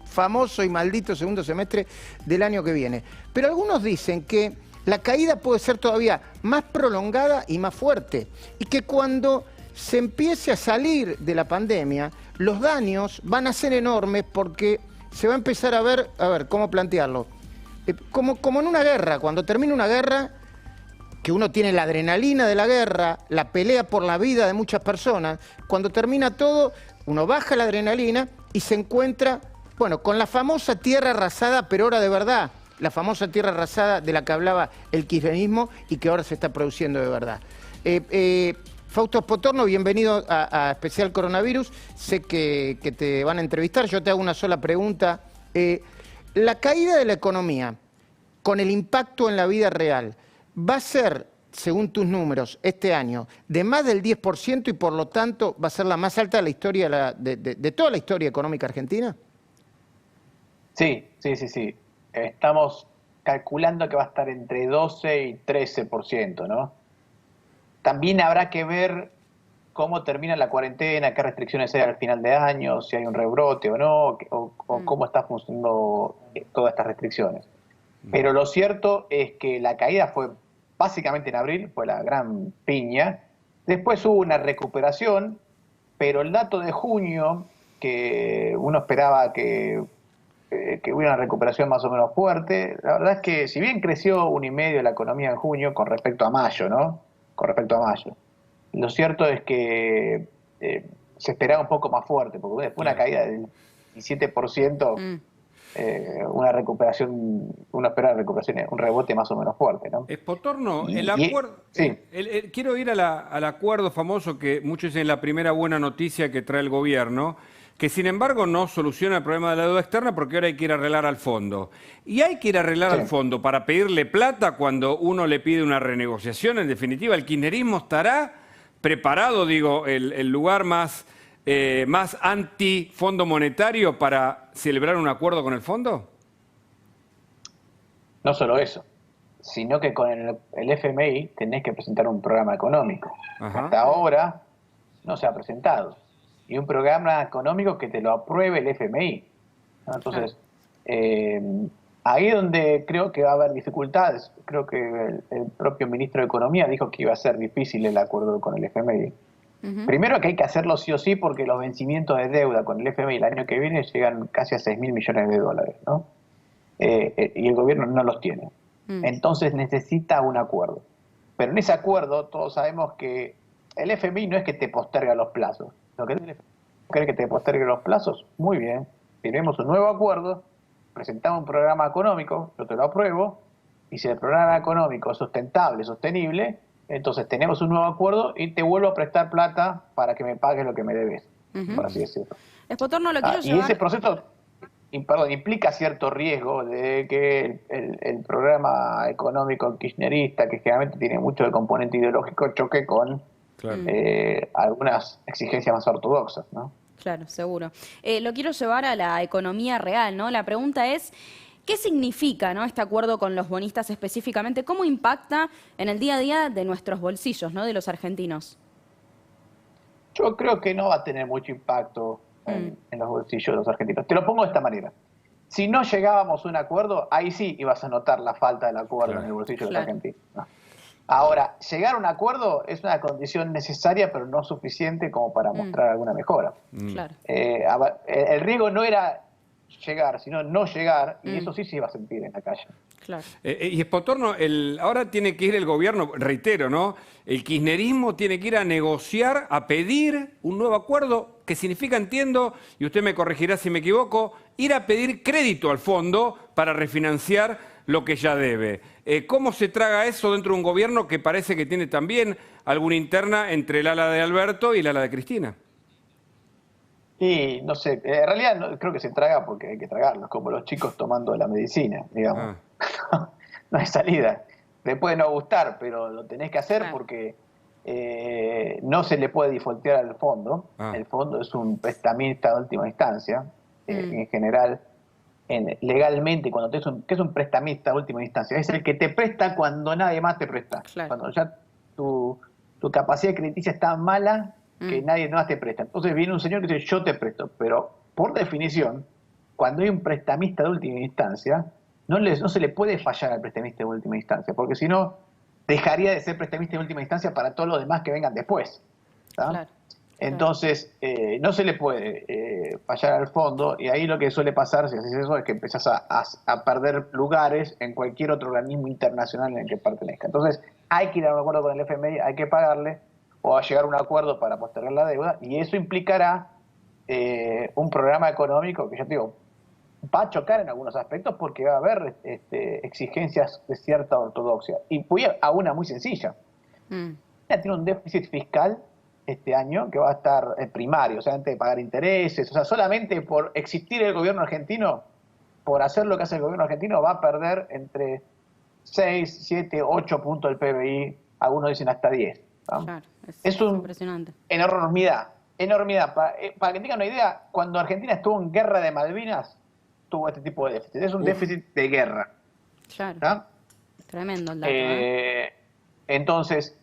famoso y maldito segundo semestre del año que viene. Pero algunos dicen que la caída puede ser todavía más prolongada y más fuerte, y que cuando se empiece a salir de la pandemia, los daños van a ser enormes porque se va a empezar a ver, ¿cómo plantearlo? Como en una guerra, cuando termina una guerra, que uno tiene la adrenalina de la guerra, la pelea por la vida de muchas personas, cuando termina todo, uno baja la adrenalina y se encuentra, bueno, con la famosa tierra arrasada, pero ahora de verdad, la famosa tierra arrasada de la que hablaba el kirchnerismo y que ahora se está produciendo de verdad. Fausto Espotorno, bienvenido a Especial Coronavirus. Sé que te van a entrevistar. Yo te hago una sola pregunta. La caída de la economía, con el impacto en la vida real, va a ser, según tus números, este año, de más del 10% y por lo tanto va a ser la más alta de la historia de toda la historia económica argentina? Sí. Estamos calculando que va a estar entre 12 y 13%, ¿no? También habrá que ver cómo termina la cuarentena, qué restricciones hay al final de año, si hay un rebrote o no, o cómo está funcionando todas estas restricciones. Pero lo cierto es que la caída fue básicamente en abril, fue la gran piña. Después hubo una recuperación, pero el dato de junio, que uno esperaba que hubiera una recuperación más o menos fuerte, la verdad es que si bien creció 1,5% la economía en junio con respecto a mayo, ¿no? Lo cierto es que se esperaba un poco más fuerte, porque después una caída del 17%, una recuperación, uno espera un rebote más o menos fuerte, ¿no? Espotorno, el acuerdo, quiero ir al acuerdo famoso que muchos dicen la primera buena noticia que trae el gobierno, que sin embargo no soluciona el problema de la deuda externa porque ahora hay que ir a arreglar al fondo. Y hay que ir a arreglar al fondo para pedirle plata cuando uno le pide una renegociación. En definitiva, ¿el kirchnerismo estará preparado, el lugar más anti-fondo monetario para celebrar un acuerdo con el fondo? No solo eso, sino que con el FMI tenés que presentar un programa económico. Hasta ahora no se ha presentado. Y un programa económico que te lo apruebe el FMI. Entonces, ahí donde creo que va a haber dificultades. Creo que el propio ministro de Economía dijo que iba a ser difícil el acuerdo con el FMI. Primero que hay que hacerlo sí o sí porque los vencimientos de deuda con el FMI el año que viene llegan casi a 6.000 millones de dólares, ¿no? Y el gobierno no los tiene. Entonces necesita un acuerdo. Pero en ese acuerdo todos sabemos que el FMI no es que te posterga los plazos. ¿Lo que cree que te postergue los plazos? Muy bien. Tenemos un nuevo acuerdo, presentamos un programa económico, yo te lo apruebo, y si el programa económico es sustentable, sostenible, entonces tenemos un nuevo acuerdo y te vuelvo a prestar plata para que me pagues lo que me debes, por así decirlo. Espotorno, lo quiero llevar... Y ese proceso implica cierto riesgo de que el programa económico kirchnerista, que generalmente tiene mucho de componente ideológico, choque con algunas exigencias más ortodoxas, ¿no? Claro, seguro. Lo quiero llevar a la economía real, ¿no? La pregunta es, ¿qué significa, ¿no?, este acuerdo con los bonistas específicamente? ¿Cómo impacta en el día a día de nuestros bolsillos, ¿no?, de los argentinos? Yo creo que no va a tener mucho impacto en los bolsillos de los argentinos. Te lo pongo de esta manera. Si no llegábamos a un acuerdo, ahí sí ibas a notar la falta del acuerdo en el bolsillo de los argentinos. ¿No? Ahora, llegar a un acuerdo es una condición necesaria, pero no suficiente como para mostrar alguna mejora. Claro. El riesgo no era llegar, sino no llegar, y eso sí se iba a sentir en la calle. Claro. Y Espotorno, ahora tiene que ir el gobierno, reitero, ¿no? El kirchnerismo tiene que ir a negociar, a pedir un nuevo acuerdo, que significa, entiendo, y usted me corregirá si me equivoco, ir a pedir crédito al fondo para refinanciar lo que ya debe. ¿Cómo se traga eso dentro de un gobierno que parece que tiene también alguna interna entre el ala de Alberto y el ala de Cristina? Y no sé, en realidad no, creo que se traga porque hay que tragarlo, como los chicos tomando la medicina, digamos. No hay salida. Le puede no gustar, pero lo tenés que hacer porque no se le puede defaultear al fondo. El fondo es un prestamista de última instancia. En general, legalmente, cuando ¿qué es un prestamista de última instancia? Es el que te presta cuando nadie más te presta. Cuando ya tu capacidad crediticia está mala que nadie más te presta. Entonces viene un señor que dice, yo te presto. Pero, por definición, cuando hay un prestamista de última instancia, no se le puede fallar al prestamista de última instancia, porque si no, dejaría de ser prestamista de última instancia para todos los demás que vengan después. Claro. Entonces, no se le puede fallar al fondo, y ahí lo que suele pasar, si haces eso, es que empezás a perder lugares en cualquier otro organismo internacional en el que pertenezca. Entonces, hay que ir a un acuerdo con el FMI, hay que pagarle, o a llegar a un acuerdo para postergar la deuda, y eso implicará un programa económico que, ya te digo, va a chocar en algunos aspectos porque va a haber exigencias de cierta ortodoxia. Y voy a una muy sencilla. Tiene un déficit fiscal este año que va a estar primario, o sea, antes de pagar intereses, o sea, solamente por existir el gobierno argentino, por hacer lo que hace el gobierno argentino, va a perder entre 6, 7, 8 puntos del PBI, algunos dicen hasta 10. Claro, es un impresionante. Enormidad. Para que tengan una idea, cuando Argentina estuvo en guerra de Malvinas, tuvo este tipo de déficit. Es un déficit de guerra. Claro. ¿Tá? Tremendo el dato. Entonces,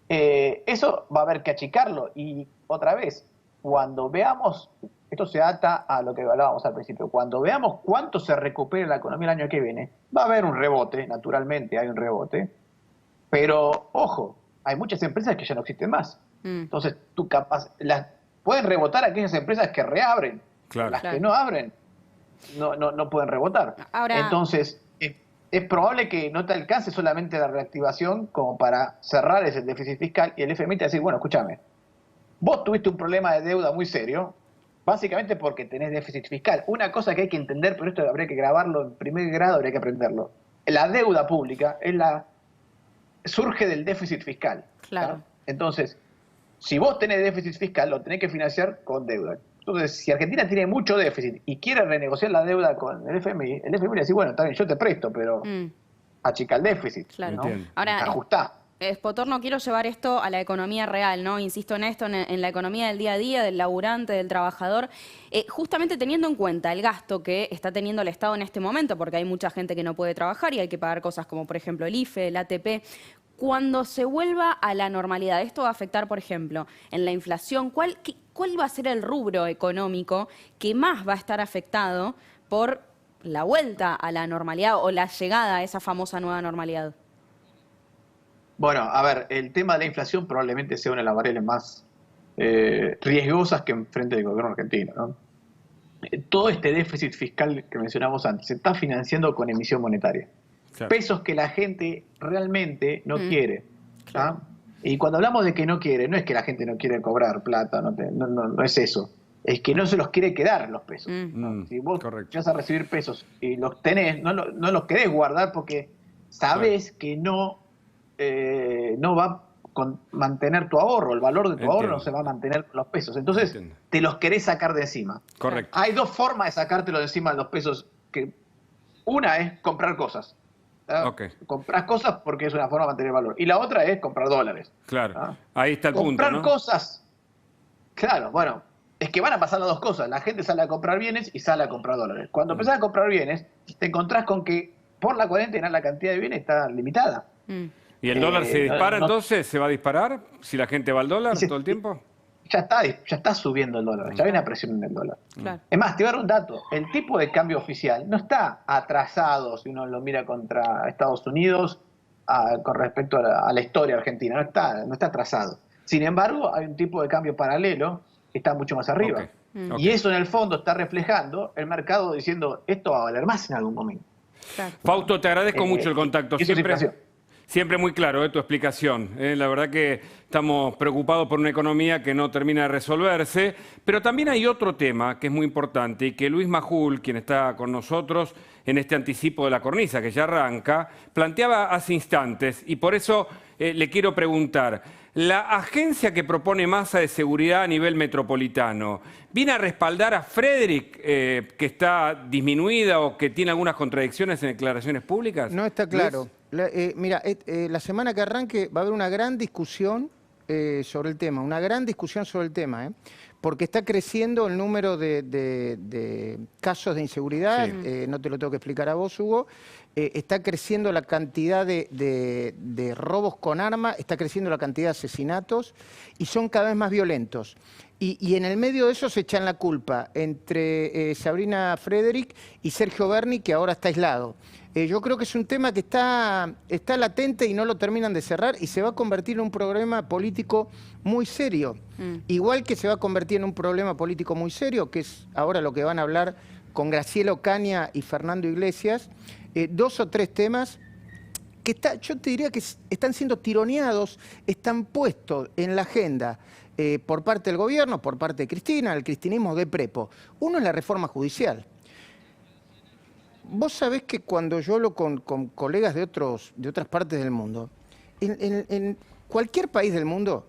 eso va a haber que achicarlo. Y otra vez, cuando veamos, esto se ata a lo que hablábamos al principio, cuando veamos cuánto se recupera la economía el año que viene, va a haber un rebote, naturalmente hay un rebote, pero ojo, hay muchas empresas que ya no existen más. Entonces, pueden rebotar aquellas empresas que reabren. Claro. Las que no abren no pueden rebotar. Ahora, entonces, es probable que no te alcance solamente la reactivación como para cerrar ese déficit fiscal, y el FMI te va a decir, bueno, escúchame, vos tuviste un problema de deuda muy serio, básicamente porque tenés déficit fiscal. Una cosa que hay que entender, pero esto habría que grabarlo en primer grado, habría que aprenderlo. La deuda pública surge del déficit fiscal. Claro. ¿no? Entonces, si vos tenés déficit fiscal, lo tenés que financiar con deuda. Entonces, si Argentina tiene mucho déficit y quiere renegociar la deuda con el FMI le dice, bueno, está bien, yo te presto, pero achica el déficit. Claro. ¿no? Ahora, ajustá. Espotorno, quiero llevar esto a la economía real, ¿no? Insisto en esto, en la economía del día a día, del laburante, del trabajador, justamente teniendo en cuenta el gasto que está teniendo el Estado en este momento, porque hay mucha gente que no puede trabajar y hay que pagar cosas como, por ejemplo, el IFE, el ATP. Cuando se vuelva a la normalidad, esto va a afectar, por ejemplo, en la inflación. ¿Cuál va a ser el rubro económico que más va a estar afectado por la vuelta a la normalidad o la llegada a esa famosa nueva normalidad? Bueno, a ver, el tema de la inflación probablemente sea una de las variables más riesgosas que enfrente el gobierno argentino, ¿no? Todo este déficit fiscal que mencionamos antes se está financiando con emisión monetaria. Claro. Pesos que la gente realmente no quiere. Claro. Y cuando hablamos de que no quiere, no es que la gente no quiere cobrar plata, no es eso. Es que no se los quiere quedar los pesos. ¿no? Si vos vas a recibir pesos y los tenés, no los querés guardar porque sabés que no va a mantener tu ahorro, el valor de tu ahorro no se va a mantener con los pesos. Entonces, te los querés sacar de encima. Correcto. Hay dos formas de sacártelo de encima de los pesos. Una es comprar cosas. Comprás cosas porque es una forma de mantener valor. Y la otra es comprar dólares. Claro. Ahí está el punto, comprar cosas. Claro, bueno, es que van a pasar las dos cosas. La gente sale a comprar bienes y sale a comprar dólares. Cuando empezás a comprar bienes, te encontrás con que por la cuarentena la cantidad de bienes está limitada. ¿Y el dólar se dispara entonces? ¿Se va a disparar si la gente va al dólar todo el tiempo? ya está subiendo el dólar, ya hay una presión en el dólar. Claro. Es más, te voy a dar un dato. El tipo de cambio oficial no está atrasado si uno lo mira contra Estados Unidos con respecto a la historia argentina. No está atrasado. Sin embargo, hay un tipo de cambio paralelo que está mucho más arriba. Y eso en el fondo está reflejando el mercado diciendo esto va a valer más en algún momento. Claro. Fausto, te agradezco mucho el contacto. Siempre muy claro tu explicación. La verdad que estamos preocupados por una economía que no termina de resolverse, pero también hay otro tema que es muy importante y que Luis Majul, quien está con nosotros en este anticipo de la cornisa que ya arranca, planteaba hace instantes, y por eso le quiero preguntar, la agencia que propone masa de seguridad a nivel metropolitano, ¿viene a respaldar a Frederick, que está disminuida o que tiene algunas contradicciones en declaraciones públicas? No está claro. Mira, la semana que arranque va a haber una gran discusión sobre el tema, porque está creciendo el número de casos de inseguridad, no te lo tengo que explicar a vos, Hugo, está creciendo la cantidad de robos con arma, está creciendo la cantidad de asesinatos y son cada vez más violentos. Y en el medio de eso se echan la culpa entre Sabrina Frederick y Sergio Berni, que ahora está aislado. Yo creo que es un tema que está latente y no lo terminan de cerrar y se va a convertir en un problema político muy serio. Igual que se va a convertir en un problema político muy serio, que es ahora lo que van a hablar con Graciela Ocaña y Fernando Iglesias, 2 o 3 temas que yo te diría que están siendo tironeados, están puestos en la agenda por parte del gobierno, por parte de Cristina, el cristinismo de prepo. Uno es la reforma judicial. Vos sabés que cuando yo hablo con colegas de otras partes del mundo, en cualquier país del mundo,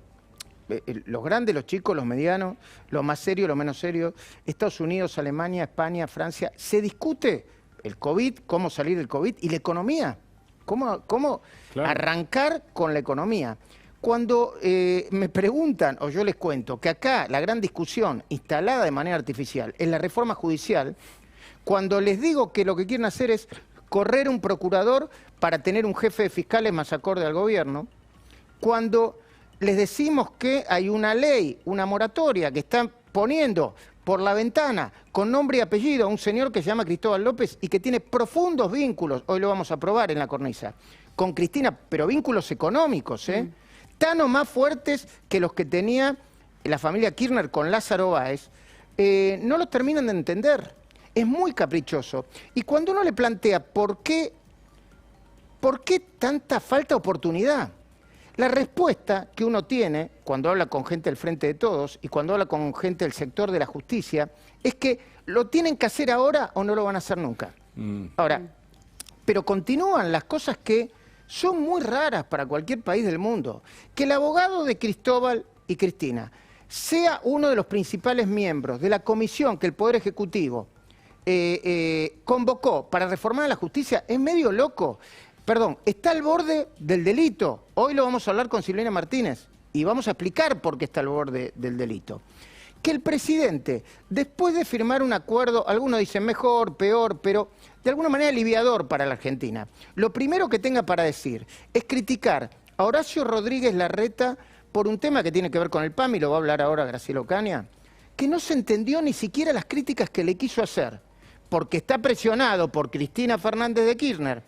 los grandes, los chicos, los medianos, los más serios, los menos serios, Estados Unidos, Alemania, España, Francia, se discute el COVID, cómo salir del COVID y la economía, cómo arrancar con la economía. Cuando me preguntan, o yo les cuento, que acá la gran discusión instalada de manera artificial es la reforma judicial, cuando les digo que lo que quieren hacer es correr un procurador para tener un jefe de fiscales más acorde al gobierno, cuando les decimos que hay una ley, una moratoria que están poniendo por la ventana con nombre y apellido a un señor que se llama Cristóbal López y que tiene profundos vínculos, hoy lo vamos a probar en la cornisa, con Cristina, pero vínculos económicos, tan o más fuertes que los que tenía la familia Kirchner con Lázaro Báez, no los terminan de entender. Es muy caprichoso. Y cuando uno le plantea ¿por qué tanta falta de oportunidad? La respuesta que uno tiene cuando habla con gente del Frente de Todos y cuando habla con gente del sector de la justicia es que lo tienen que hacer ahora o no lo van a hacer nunca. Ahora, pero continúan las cosas que son muy raras para cualquier país del mundo. Que el abogado de Cristóbal y Cristina sea uno de los principales miembros de la comisión que el Poder Ejecutivo convocó para reformar la justicia es medio loco. Perdón, está al borde del delito. Hoy lo vamos a hablar con Silvina Martínez y vamos a explicar por qué está al borde del delito. Que el presidente, después de firmar un acuerdo, algunos dicen mejor, peor, pero de alguna manera aliviador para la Argentina, lo primero que tenga para decir es criticar a Horacio Rodríguez Larreta por un tema que tiene que ver con el PAMI, lo va a hablar ahora Graciela Ocaña, que no se entendió ni siquiera las críticas que le quiso hacer, porque está presionado por Cristina Fernández de Kirchner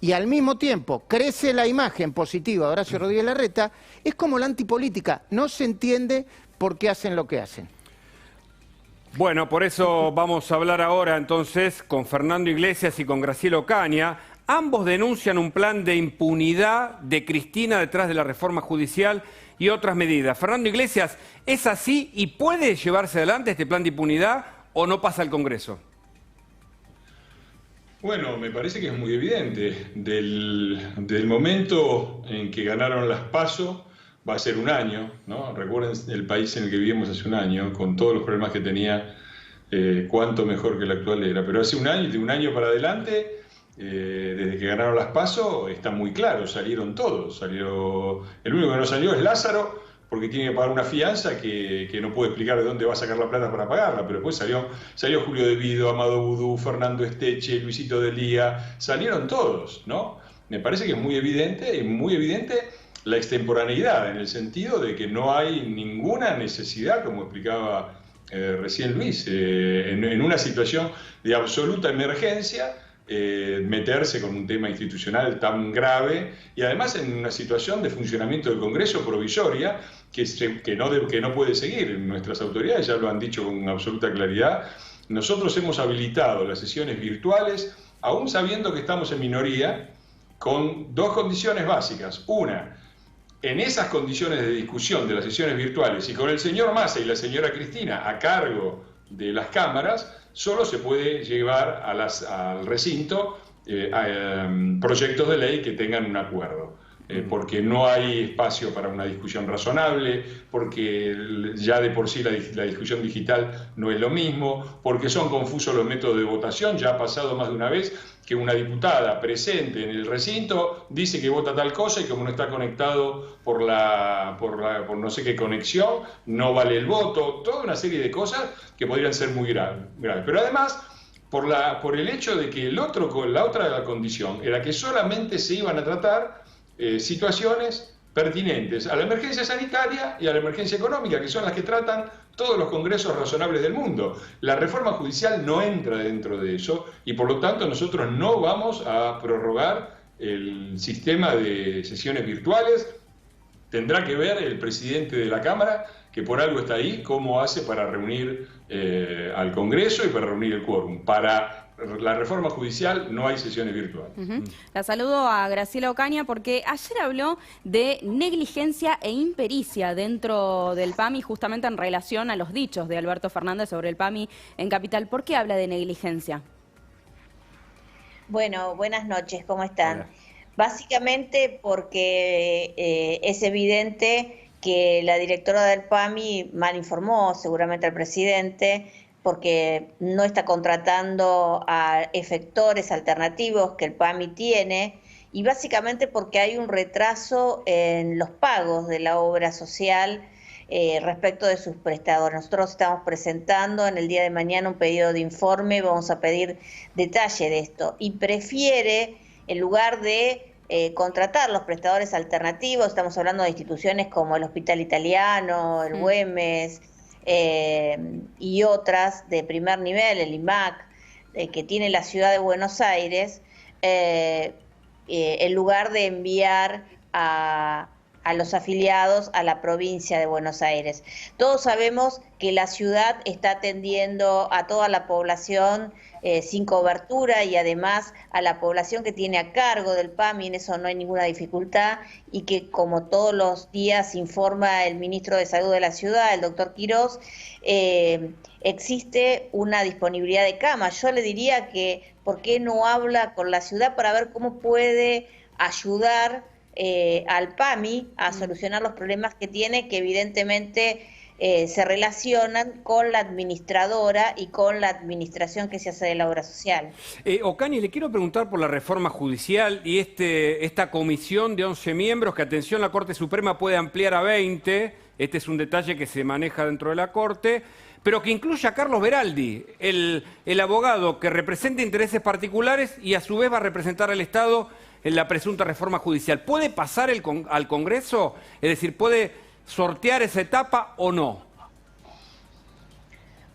y al mismo tiempo crece la imagen positiva de Horacio Rodríguez Larreta, es como la antipolítica, no se entiende por qué hacen lo que hacen. Bueno, por eso vamos a hablar ahora entonces con Fernando Iglesias y con Graciela Ocaña. Ambos denuncian un plan de impunidad de Cristina detrás de la reforma judicial y otras medidas. Fernando Iglesias, ¿es así y puede llevarse adelante este plan de impunidad o no pasa al Congreso? Bueno, me parece que es muy evidente. Del momento en que ganaron las PASO, va a ser un año, ¿no? Recuerden el país en el que vivimos hace un año, con todos los problemas que tenía, cuánto mejor que el actual era. Pero hace un año, de un año para adelante, desde que ganaron las PASO, está muy claro, salieron todos. El único que no salió es Lázaro, porque tiene que pagar una fianza que no puede explicar de dónde va a sacar la plata para pagarla, pero después salió Julio De Vido, Amado Vudú, Fernando Esteche, Luisito Delía, salieron todos, ¿no? Me parece que es muy evidente la extemporaneidad, en el sentido de que no hay ninguna necesidad, como explicaba recién Luis, en una situación de absoluta emergencia, meterse con un tema institucional tan grave y además en una situación de funcionamiento del Congreso provisoria que no puede seguir. Nuestras autoridades ya lo han dicho con absoluta claridad. Nosotros hemos habilitado las sesiones virtuales, aún sabiendo que estamos en minoría, con dos condiciones básicas. Una, en esas condiciones de discusión de las sesiones virtuales y con el señor Massa y la señora Cristina a cargo de las cámaras, solo se puede llevar al recinto proyectos de ley que tengan un acuerdo. Porque no hay espacio para una discusión razonable, porque ya de por sí la discusión digital no es lo mismo, porque son confusos los métodos de votación. Ya ha pasado más de una vez que una diputada presente en el recinto dice que vota tal cosa y como no está conectado por no sé qué conexión, no vale el voto. Toda una serie de cosas que podrían ser muy graves. Pero además, por el hecho de que la otra condición era que solamente se iban a tratar situaciones pertinentes a la emergencia sanitaria y a la emergencia económica, que son las que tratan todos los congresos razonables del mundo. La reforma judicial no entra dentro de eso y por lo tanto nosotros no vamos a prorrogar el sistema de sesiones virtuales. Tendrá que ver el presidente de la Cámara, que por algo está ahí, cómo hace para reunir al Congreso y para reunir el quórum. Para la reforma judicial no hay sesiones virtuales. La saludo a Graciela Ocaña porque ayer habló de negligencia e impericia dentro del PAMI, justamente en relación a los dichos de Alberto Fernández sobre el PAMI en Capital. ¿Por qué habla de negligencia? Bueno, buenas noches, ¿cómo están? Hola. Básicamente porque es evidente que la directora del PAMI mal informó seguramente al presidente, porque no está contratando a efectores alternativos que el PAMI tiene, y básicamente porque hay un retraso en los pagos de la obra social respecto de sus prestadores. Nosotros estamos presentando en el día de mañana un pedido de informe, vamos a pedir detalle de esto, y prefiere, en lugar de contratar los prestadores alternativos, estamos hablando de instituciones como el Hospital Italiano, el Güemes, y otras de primer nivel, el IMAC, que tiene la ciudad de Buenos Aires, en lugar de enviar a los afiliados a la provincia de Buenos Aires. Todos sabemos que la ciudad está atendiendo a toda la población sin cobertura y además a la población que tiene a cargo del PAMI, en eso no hay ninguna dificultad, y que como todos los días informa el ministro de Salud de la ciudad, el doctor Quirós, existe una disponibilidad de camas. Yo le diría que ¿por qué no habla con la ciudad para ver cómo puede ayudar al PAMI a solucionar los problemas que tiene, que evidentemente se relacionan con la administradora y con la administración que se hace de la obra social? Ocaña, le quiero preguntar por la reforma judicial y esta comisión de 11 miembros que, atención, la Corte Suprema puede ampliar a 20. Este es un detalle que se maneja dentro de la Corte, pero que incluye a Carlos Beraldi, el abogado que representa intereses particulares y a su vez va a representar al Estado en la presunta reforma judicial. ¿Puede pasar al Congreso? Es decir, ¿puede sortear esa etapa o no?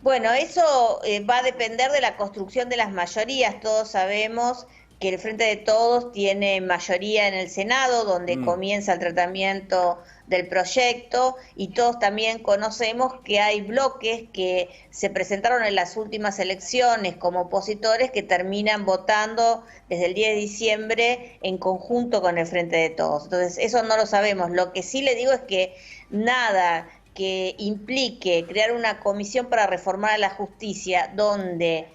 Bueno, eso va a depender de la construcción de las mayorías. Todos sabemos que el Frente de Todos tiene mayoría en el Senado, donde comienza el tratamiento del proyecto, y todos también conocemos que hay bloques que se presentaron en las últimas elecciones como opositores que terminan votando desde el 10 de diciembre en conjunto con el Frente de Todos. Entonces, eso no lo sabemos. Lo que sí le digo es que nada que implique crear una comisión para reformar a la justicia donde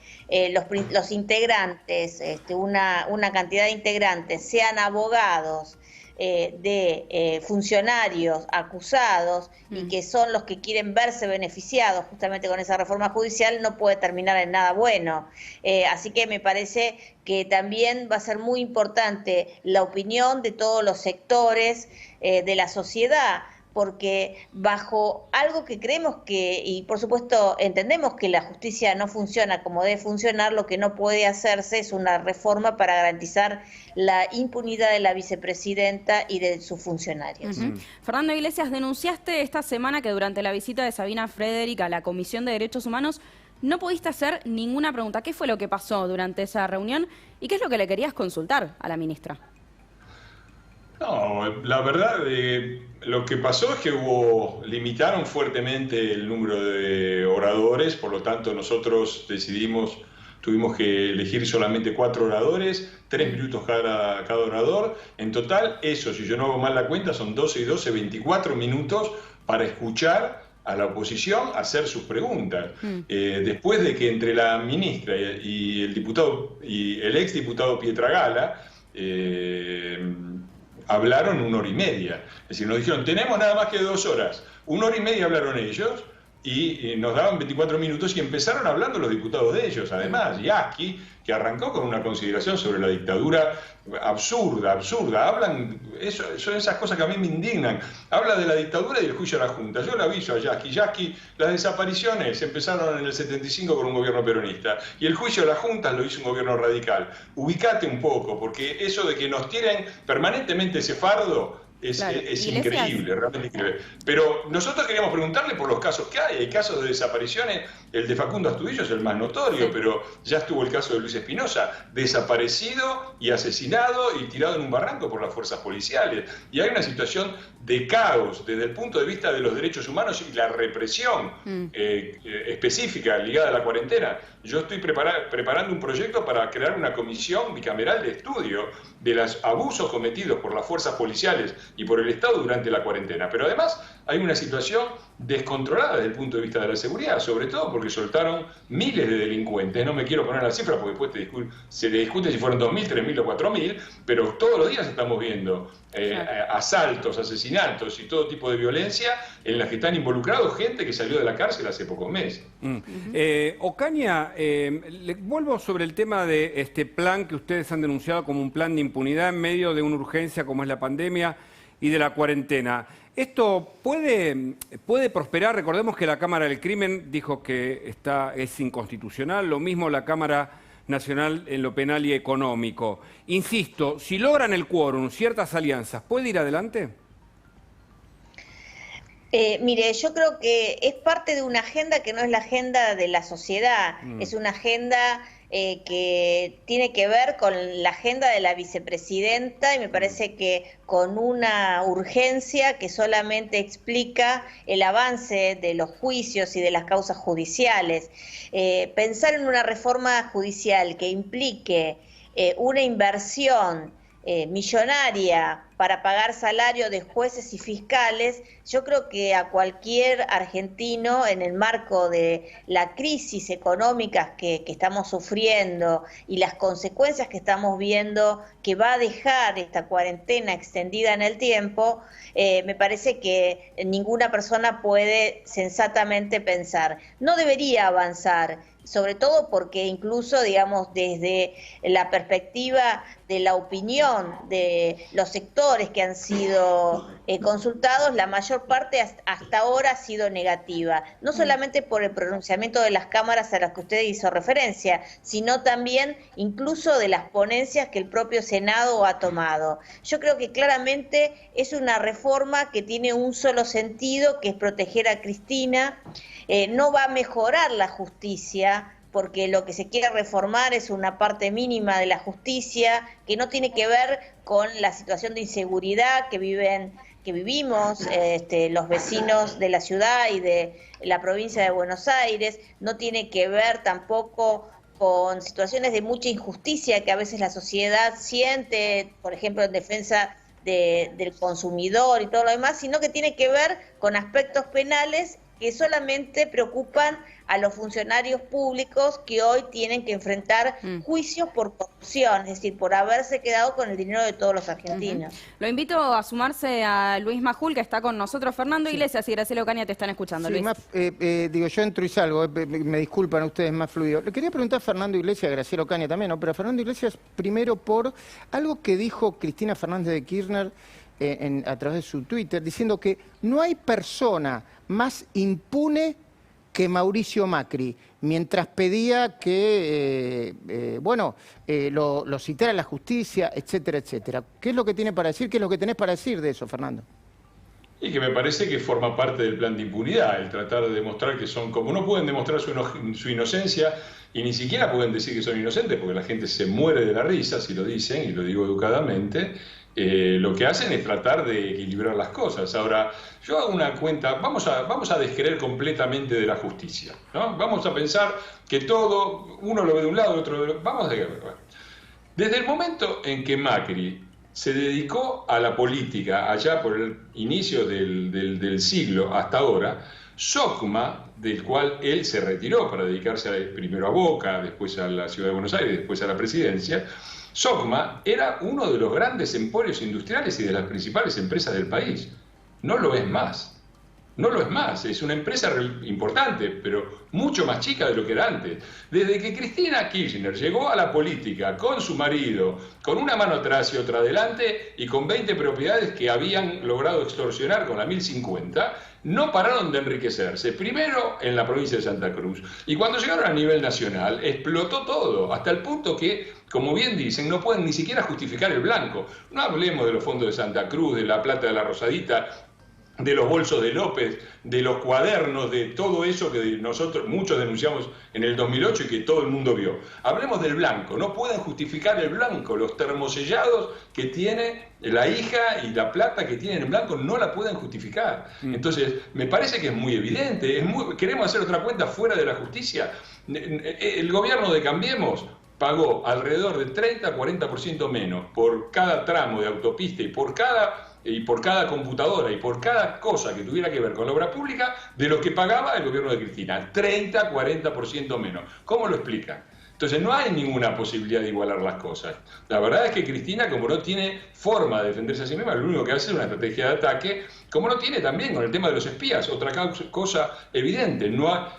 los integrantes, una cantidad de integrantes sean abogados de funcionarios acusados y que son los que quieren verse beneficiados justamente con esa reforma judicial, no puede terminar en nada bueno. Así que me parece que también va a ser muy importante la opinión de todos los sectores de la sociedad, porque bajo algo que creemos que, y por supuesto entendemos que la justicia no funciona como debe funcionar, lo que no puede hacerse es una reforma para garantizar la impunidad de la vicepresidenta y de sus funcionarios. Fernando Iglesias, denunciaste esta semana que durante la visita de Sabina Frederick a la Comisión de Derechos Humanos no pudiste hacer ninguna pregunta. ¿Qué fue lo que pasó durante esa reunión y qué es lo que le querías consultar a la ministra? No, la verdad, lo que pasó es que limitaron fuertemente el número de oradores, por lo tanto nosotros tuvimos que elegir solamente 4 oradores, 3 minutos cada orador. En total, eso, si yo no hago mal la cuenta, son 12 y 12, 24 minutos para escuchar a la oposición hacer sus preguntas. Después de que entre la ministra y el exdiputado Pietragala hablaron 1 hora y media. Es decir, nos dijeron, tenemos nada más que 2 horas. 1 hora y media hablaron ellos y nos daban 24 minutos y empezaron hablando los diputados de ellos. Además, Yasky, que arrancó con una consideración sobre la dictadura absurda. Son esas cosas que a mí me indignan. Habla de la dictadura y el juicio a la Junta. Yo le aviso a Yasky, las desapariciones empezaron en el 75 con un gobierno peronista y el juicio a la Junta lo hizo un gobierno radical. Ubicate un poco, porque eso de que nos tiren permanentemente ese fardo es increíble, realmente increíble. Pero nosotros queríamos preguntarle por los casos que hay. Hay casos de desapariciones, el de Facundo Astudillo es el más notorio, pero ya estuvo el caso de Luis Espinosa, desaparecido y asesinado y tirado en un barranco por las fuerzas policiales. Y hay una situación de caos desde el punto de vista de los derechos humanos y la represión específica ligada a la cuarentena. Yo estoy preparando un proyecto para crear una comisión bicameral de estudio de los abusos cometidos por las fuerzas policiales y por el Estado durante la cuarentena. Pero además hay una situación descontrolada desde el punto de vista de la seguridad, sobre todo porque soltaron miles de delincuentes. No me quiero poner la cifra porque después se discute si fueron 2.000, 3.000 o 4.000, pero todos los días estamos viendo asaltos, asesinatos y todo tipo de violencia en las que están involucrados gente que salió de la cárcel hace pocos meses. Ocaña, vuelvo sobre el tema de este plan que ustedes han denunciado como un plan de impunidad en medio de una urgencia como es la pandemia y de la cuarentena. ¿Esto puede prosperar? Recordemos que la Cámara del Crimen dijo que es inconstitucional, lo mismo la Cámara Nacional en lo penal y económico. Insisto, si logran el quórum, ciertas alianzas, ¿puede ir adelante? Mire, yo creo que es parte de una agenda que no es la agenda de la sociedad, es una agenda que tiene que ver con la agenda de la vicepresidenta y me parece que con una urgencia que solamente explica el avance de los juicios y de las causas judiciales. Pensar en una reforma judicial que implique una inversión millonaria para pagar salario de jueces y fiscales, yo creo que a cualquier argentino en el marco de la crisis económica que estamos sufriendo y las consecuencias que estamos viendo que va a dejar esta cuarentena extendida en el tiempo, me parece que ninguna persona puede sensatamente pensar. No debería avanzar, sobre todo porque incluso, digamos, desde la perspectiva de la opinión de los sectores que han sido consultados, la mayor parte hasta ahora ha sido negativa, no solamente por el pronunciamiento de las cámaras a las que usted hizo referencia, sino también incluso de las ponencias que el propio Senado ha tomado. Yo creo que claramente es una reforma que tiene un solo sentido, que es proteger a Cristina. No va a mejorar la justicia, porque lo que se quiere reformar es una parte mínima de la justicia que no tiene que ver con la situación de inseguridad que vivimos los vecinos de la ciudad y de la provincia de Buenos Aires, no tiene que ver tampoco con situaciones de mucha injusticia que a veces la sociedad siente, por ejemplo, en defensa del consumidor y todo lo demás, sino que tiene que ver con aspectos penales que solamente preocupan a los funcionarios públicos que hoy tienen que enfrentar juicios por corrupción, es decir, por haberse quedado con el dinero de todos los argentinos. Lo invito a sumarse a Luis Majul, que está con nosotros. Fernando Iglesias y Graciela Ocaña te están escuchando, sí, Luis. Yo entro y salgo, me disculpan ustedes, más fluido. Le quería preguntar a Fernando Iglesias, a Graciela Ocaña también, ¿no? Pero a Fernando Iglesias primero por algo que dijo Cristina Fernández de Kirchner a través de su Twitter diciendo que no hay persona más impune que Mauricio Macri, mientras pedía que, lo citara la justicia, etcétera, etcétera. ¿Qué es lo que tiene para decir? ¿Qué es lo que tenés para decir de eso, Fernando? Y que me parece que forma parte del plan de impunidad, el tratar de demostrar que son, como no pueden demostrar su inocencia, y ni siquiera pueden decir que son inocentes, porque la gente se muere de la risa si lo dicen, y lo digo educadamente, lo que hacen es tratar de equilibrar las cosas. Ahora, yo hago una cuenta, vamos a descreer completamente de la justicia, ¿no? Vamos a pensar que todo, uno lo ve de un lado, otro de otro, vamos a ver. Desde el momento en que Macri se dedicó a la política, allá por el inicio del siglo hasta ahora, SOCMA, del cual él se retiró para dedicarse primero a Boca, después a la Ciudad de Buenos Aires, después a la presidencia, SOCMA era uno de los grandes emporios industriales y de las principales empresas del país. No lo es más. No lo es más. Es una empresa importante, pero mucho más chica de lo que era antes. Desde que Cristina Kirchner llegó a la política con su marido, con una mano atrás y otra adelante, y con 20 propiedades que habían logrado extorsionar con la 1050, no pararon de enriquecerse. Primero en la provincia de Santa Cruz. Y cuando llegaron a nivel nacional, explotó todo, hasta el punto que, como bien dicen, no pueden ni siquiera justificar el blanco. No hablemos de los fondos de Santa Cruz, de la plata de la Rosadita, de los bolsos de López, de los cuadernos, de todo eso que nosotros muchos denunciamos en el 2008 y que todo el mundo vio. Hablemos del blanco, no pueden justificar el blanco, los termosellados que tiene la hija y la plata que tienen en blanco no la pueden justificar. Entonces, me parece que es muy evidente, queremos hacer otra cuenta fuera de la justicia. El gobierno de Cambiemos pagó alrededor de 30-40% menos por cada tramo de autopista y por cada computadora y por cada cosa que tuviera que ver con la obra pública de lo que pagaba el gobierno de Cristina. 30-40% menos. ¿Cómo lo explican? Entonces no hay ninguna posibilidad de igualar las cosas. La verdad es que Cristina, como no tiene forma de defenderse a sí misma, lo único que hace es una estrategia de ataque, como no tiene también con el tema de los espías, otra cosa evidente,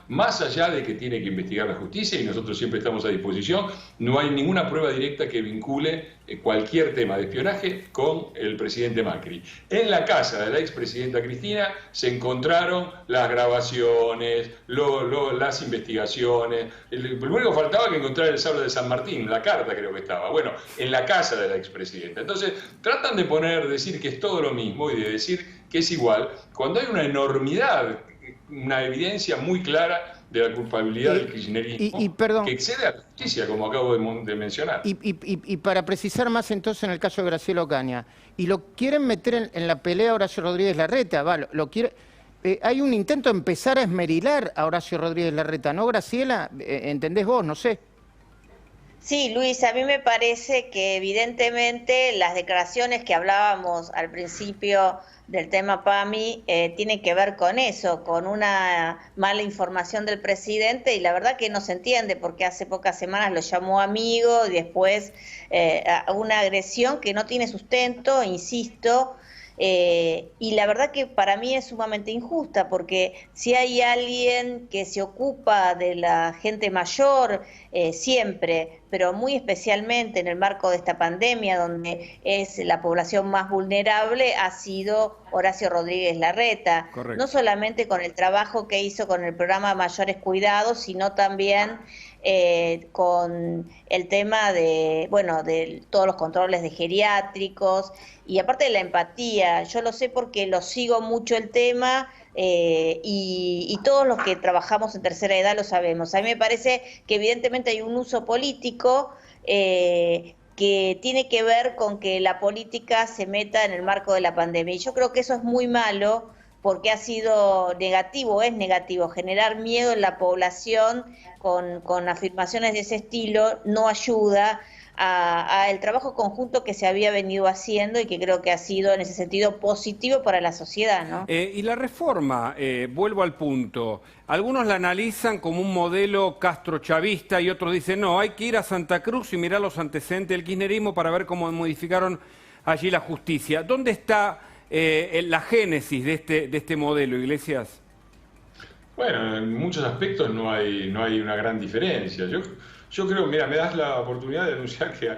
más allá de que tiene que investigar la justicia, y nosotros siempre estamos a disposición, no hay ninguna prueba directa que vincule cualquier tema de espionaje con el presidente Macri. En la casa de la expresidenta Cristina se encontraron las grabaciones, las investigaciones, lo único que faltaba que encontrar el sable de San Martín, la carta creo que estaba, bueno, en la casa de la expresidenta. Entonces tratan de decir que es todo lo mismo y de decir que es igual, cuando hay una enormidad, una evidencia muy clara de la culpabilidad del kirchnerismo que excede a la justicia, como acabo de mencionar. Y para precisar más entonces en el caso de Graciela Ocaña, y lo quieren meter en la pelea Horacio Rodríguez Larreta, hay un intento de empezar a esmerilar a Horacio Rodríguez Larreta, ¿no, Graciela? ¿Entendés vos? No sé. Sí, Luis, a mí me parece que evidentemente las declaraciones que hablábamos al principio del tema PAMI tienen que ver con eso, con una mala información del presidente, y la verdad que no se entiende porque hace pocas semanas lo llamó amigo y después una agresión que no tiene sustento, insisto. Y la verdad que para mí es sumamente injusta, porque si hay alguien que se ocupa de la gente mayor siempre, pero muy especialmente en el marco de esta pandemia, donde es la población más vulnerable, ha sido Horacio Rodríguez Larreta. Correcto. No solamente con el trabajo que hizo con el programa Mayores Cuidados, sino también con el tema de todos los controles de geriátricos, y aparte de la empatía. Yo lo sé porque lo sigo mucho el tema, y todos los que trabajamos en tercera edad lo sabemos. A mí me parece que evidentemente hay un uso político que tiene que ver con que la política se meta en el marco de la pandemia, y yo creo que eso es muy malo, porque ha sido negativo, es negativo. Generar miedo en la población con afirmaciones de ese estilo no ayuda a el trabajo conjunto que se había venido haciendo, y que creo que ha sido en ese sentido positivo para la sociedad, ¿no? Y la reforma, vuelvo al punto, algunos la analizan como un modelo castrochavista y otros dicen no, hay que ir a Santa Cruz y mirar los antecedentes del kirchnerismo para ver cómo modificaron allí la justicia. ¿Dónde está la génesis de este modelo, Iglesias? Bueno, en muchos aspectos no hay una gran diferencia. Yo creo, mira, me das la oportunidad de denunciar que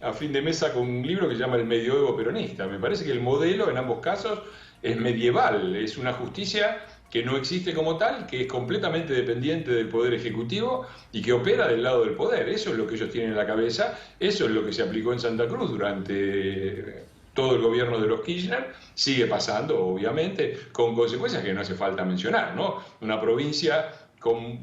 a fin de mes saco un libro que se llama El medioevo peronista. Me parece que el modelo en ambos casos es medieval, es una justicia que no existe como tal, que es completamente dependiente del Poder Ejecutivo y que opera del lado del poder. Eso es lo que ellos tienen en la cabeza, eso es lo que se aplicó en Santa Cruz durante todo el gobierno de los Kirchner, sigue pasando, obviamente, con consecuencias que no hace falta mencionar, ¿no? Una provincia con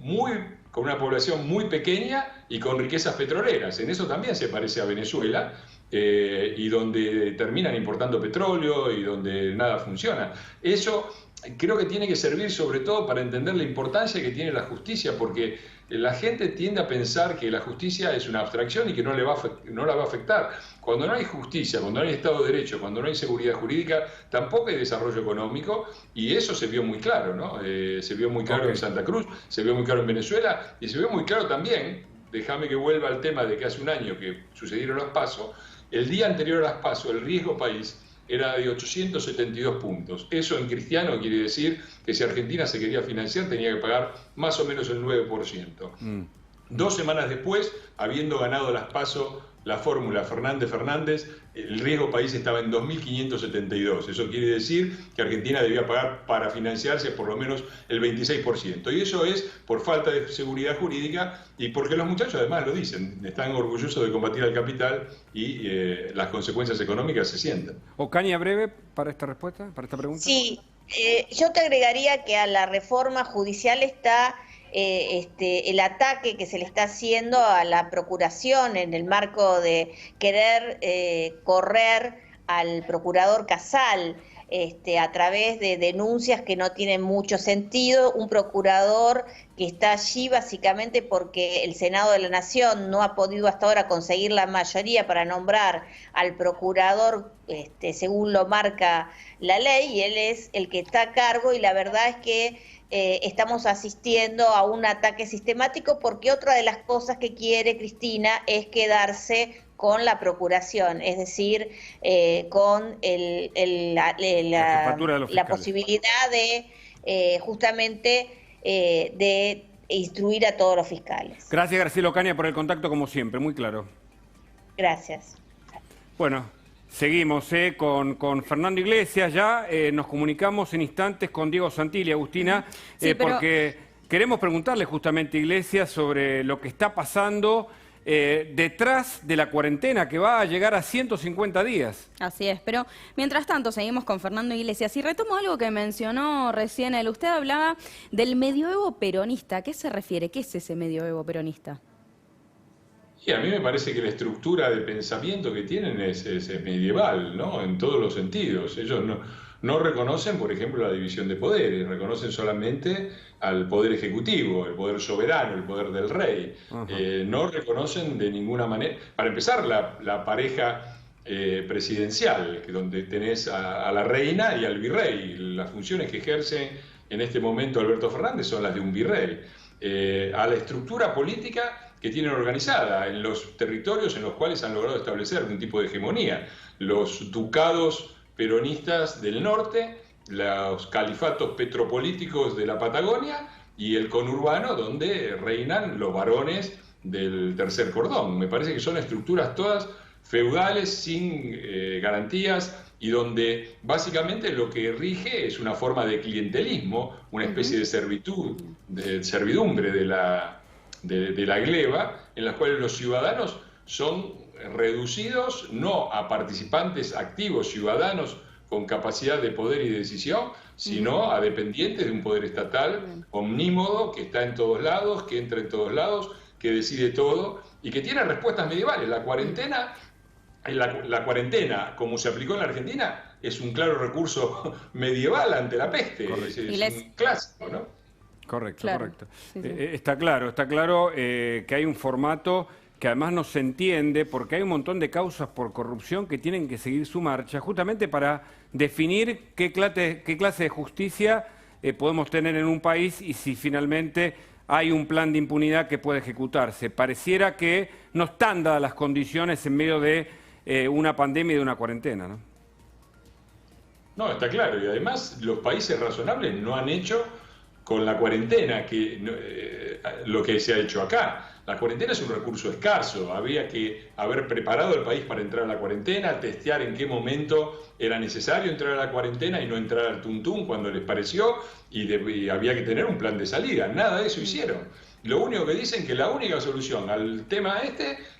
una población muy pequeña y con riquezas petroleras. En eso también se parece a Venezuela, y donde terminan importando petróleo y donde nada funciona. Eso creo que tiene que servir sobre todo para entender la importancia que tiene la justicia, porque la gente tiende a pensar que la justicia es una abstracción y que no la va a afectar. Cuando no hay justicia, cuando no hay Estado de Derecho, cuando no hay seguridad jurídica, tampoco hay desarrollo económico, y eso se vio muy claro, ¿no? Se vio muy claro en Santa Cruz, se vio muy claro en Venezuela, y se vio muy claro también, déjame que vuelva al tema de que hace un año que sucedieron los PASO, el día anterior a las PASO, el riesgo país era de 872 puntos. Eso en cristiano quiere decir que si Argentina se quería financiar tenía que pagar más o menos el 9%. 2 semanas después, habiendo ganado las PASO, la fórmula Fernández-Fernández, el riesgo país estaba en 2.572. Eso quiere decir que Argentina debía pagar para financiarse por lo menos el 26%. Y eso es por falta de seguridad jurídica y porque los muchachos además lo dicen, están orgullosos de combatir al capital y las consecuencias económicas se sienten. Ocaña, breve para esta respuesta, para esta pregunta. Sí, yo te agregaría que a la reforma judicial está el ataque que se le está haciendo a la procuración en el marco de querer correr al procurador Casal a través de denuncias que no tienen mucho sentido. Un procurador que está allí básicamente porque el Senado de la Nación no ha podido hasta ahora conseguir la mayoría para nombrar al procurador según lo marca la ley, y él es el que está a cargo, y la verdad es que estamos asistiendo a un ataque sistemático porque otra de las cosas que quiere Cristina es quedarse con la procuración, es decir, con la posibilidad de justamente de instruir a todos los fiscales. Gracias, Graciela Ocaña, por el contacto como siempre, muy claro. Gracias. Bueno, seguimos con Fernando Iglesias, ya nos comunicamos en instantes con Diego Santilli, Agustina, porque queremos preguntarle justamente a Iglesias sobre lo que está pasando detrás de la cuarentena, que va a llegar a 150 días. Así es, pero mientras tanto seguimos con Fernando Iglesias y retomo algo que mencionó recién él. Usted hablaba del medioevo peronista. ¿A qué se refiere? ¿Qué es ese medioevo peronista? Y a mí me parece que la estructura de pensamiento que tienen es medieval, ¿no? En todos los sentidos. Ellos no reconocen, por ejemplo, la división de poderes, reconocen solamente al poder ejecutivo, el poder soberano, el poder del rey. No reconocen de ninguna manera, para empezar, la pareja presidencial, donde tenés a la reina y al virrey. Las funciones que ejerce en este momento Alberto Fernández son las de un virrey. A la estructura política que tienen organizada en los territorios en los cuales han logrado establecer algún tipo de hegemonía. Los ducados peronistas del norte, los califatos petropolíticos de la Patagonia y el conurbano donde reinan los varones del tercer cordón. Me parece que son estructuras todas feudales, sin garantías, y donde básicamente lo que rige es una forma de clientelismo, una especie de servidumbre de la gleba, en las cuales los ciudadanos son reducidos no a participantes activos, ciudadanos con capacidad de poder y de decisión, sino a dependientes de un poder estatal omnímodo que está en todos lados, que entra en todos lados, que decide todo y que tiene respuestas medievales. La cuarentena, como se aplicó en la Argentina, es un claro recurso medieval ante la peste. Es un clásico, ¿no? Correcto, correcto. Sí, sí. Está claro que hay un formato que además no se entiende porque hay un montón de causas por corrupción que tienen que seguir su marcha, justamente para definir qué clase de justicia podemos tener en un país y si finalmente hay un plan de impunidad que puede ejecutarse. Pareciera que no están dadas las condiciones en medio de una pandemia y de una cuarentena, ¿no? No, está claro. Y además los países razonables no han hecho con la cuarentena lo que se ha hecho acá. La cuarentena es un recurso escaso, había que haber preparado el país para entrar a la cuarentena, testear en qué momento era necesario entrar a la cuarentena y no entrar al tuntún cuando les pareció, y había que tener un plan de salida. Nada de eso hicieron. Lo único que dicen que la única solución al tema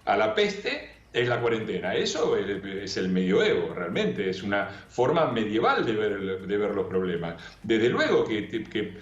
a la peste, es la cuarentena. Eso es el medioevo, realmente, es una forma medieval de ver los problemas. Desde luego que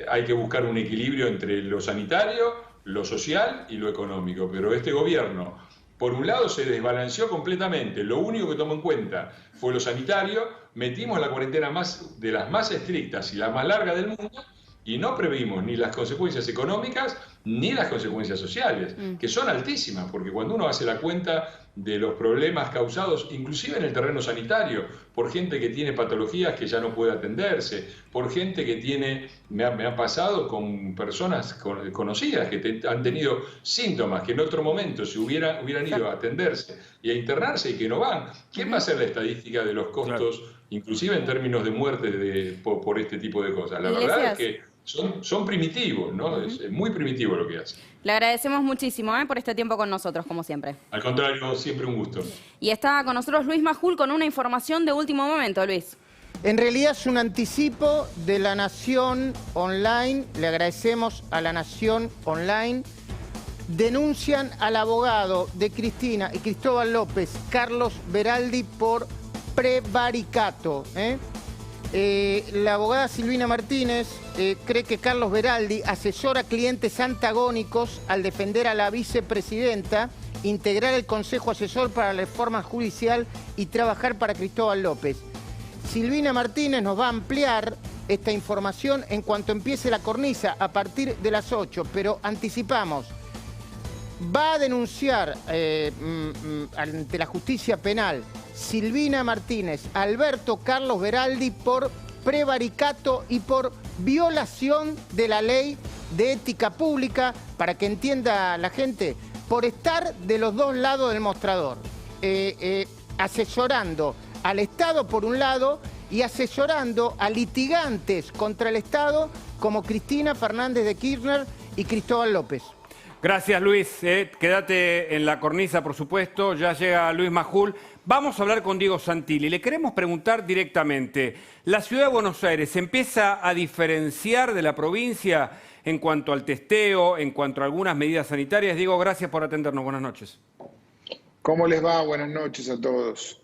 hay que buscar un equilibrio entre lo sanitario, lo social y lo económico, pero este gobierno, por un lado, se desbalanceó completamente, lo único que tomó en cuenta fue lo sanitario, metimos la cuarentena de las más estrictas y la más larga del mundo, y no previmos ni las consecuencias económicas ni las consecuencias sociales, que son altísimas, porque cuando uno hace la cuenta de los problemas causados, inclusive en el terreno sanitario, por gente que tiene patologías que ya no puede atenderse, por gente que tiene, me ha pasado con personas conocidas que han tenido síntomas que en otro momento se hubieran ido a atenderse y a internarse y que no van. ¿Quién va a hacer la estadística de los costos, inclusive en términos de muerte por este tipo de cosas? La verdad es que son primitivos, ¿no? Es muy primitivo lo que hacen. Le agradecemos muchísimo por este tiempo con nosotros, como siempre. Al contrario, siempre un gusto. Y está con nosotros Luis Majul con una información de último momento, Luis. En realidad es un anticipo de La Nación Online. Le agradecemos a La Nación Online. Denuncian al abogado de Cristina y Cristóbal López, Carlos Beraldi, por prevaricato. La abogada Silvina Martínez cree que Carlos Beraldi asesora clientes antagónicos al defender a la vicepresidenta, integrar el Consejo Asesor para la Reforma Judicial y trabajar para Cristóbal López. Silvina Martínez nos va a ampliar esta información en cuanto empiece la cornisa a partir de las 8, pero anticipamos. Va a denunciar ante la justicia penal Silvina Martínez, Alberto Carlos Beraldi por prevaricato y por violación de la ley de ética pública, para que entienda la gente, por estar de los dos lados del mostrador, asesorando al Estado por un lado y asesorando a litigantes contra el Estado como Cristina Fernández de Kirchner y Cristóbal López. Gracias, Luis. Quédate en la cornisa, por supuesto. Ya llega Luis Majul. Vamos a hablar con Diego Santilli. Le queremos preguntar directamente. ¿La ciudad de Buenos Aires se empieza a diferenciar de la provincia en cuanto al testeo, en cuanto a algunas medidas sanitarias? Diego, gracias por atendernos. Buenas noches. ¿Cómo les va? Buenas noches a todos.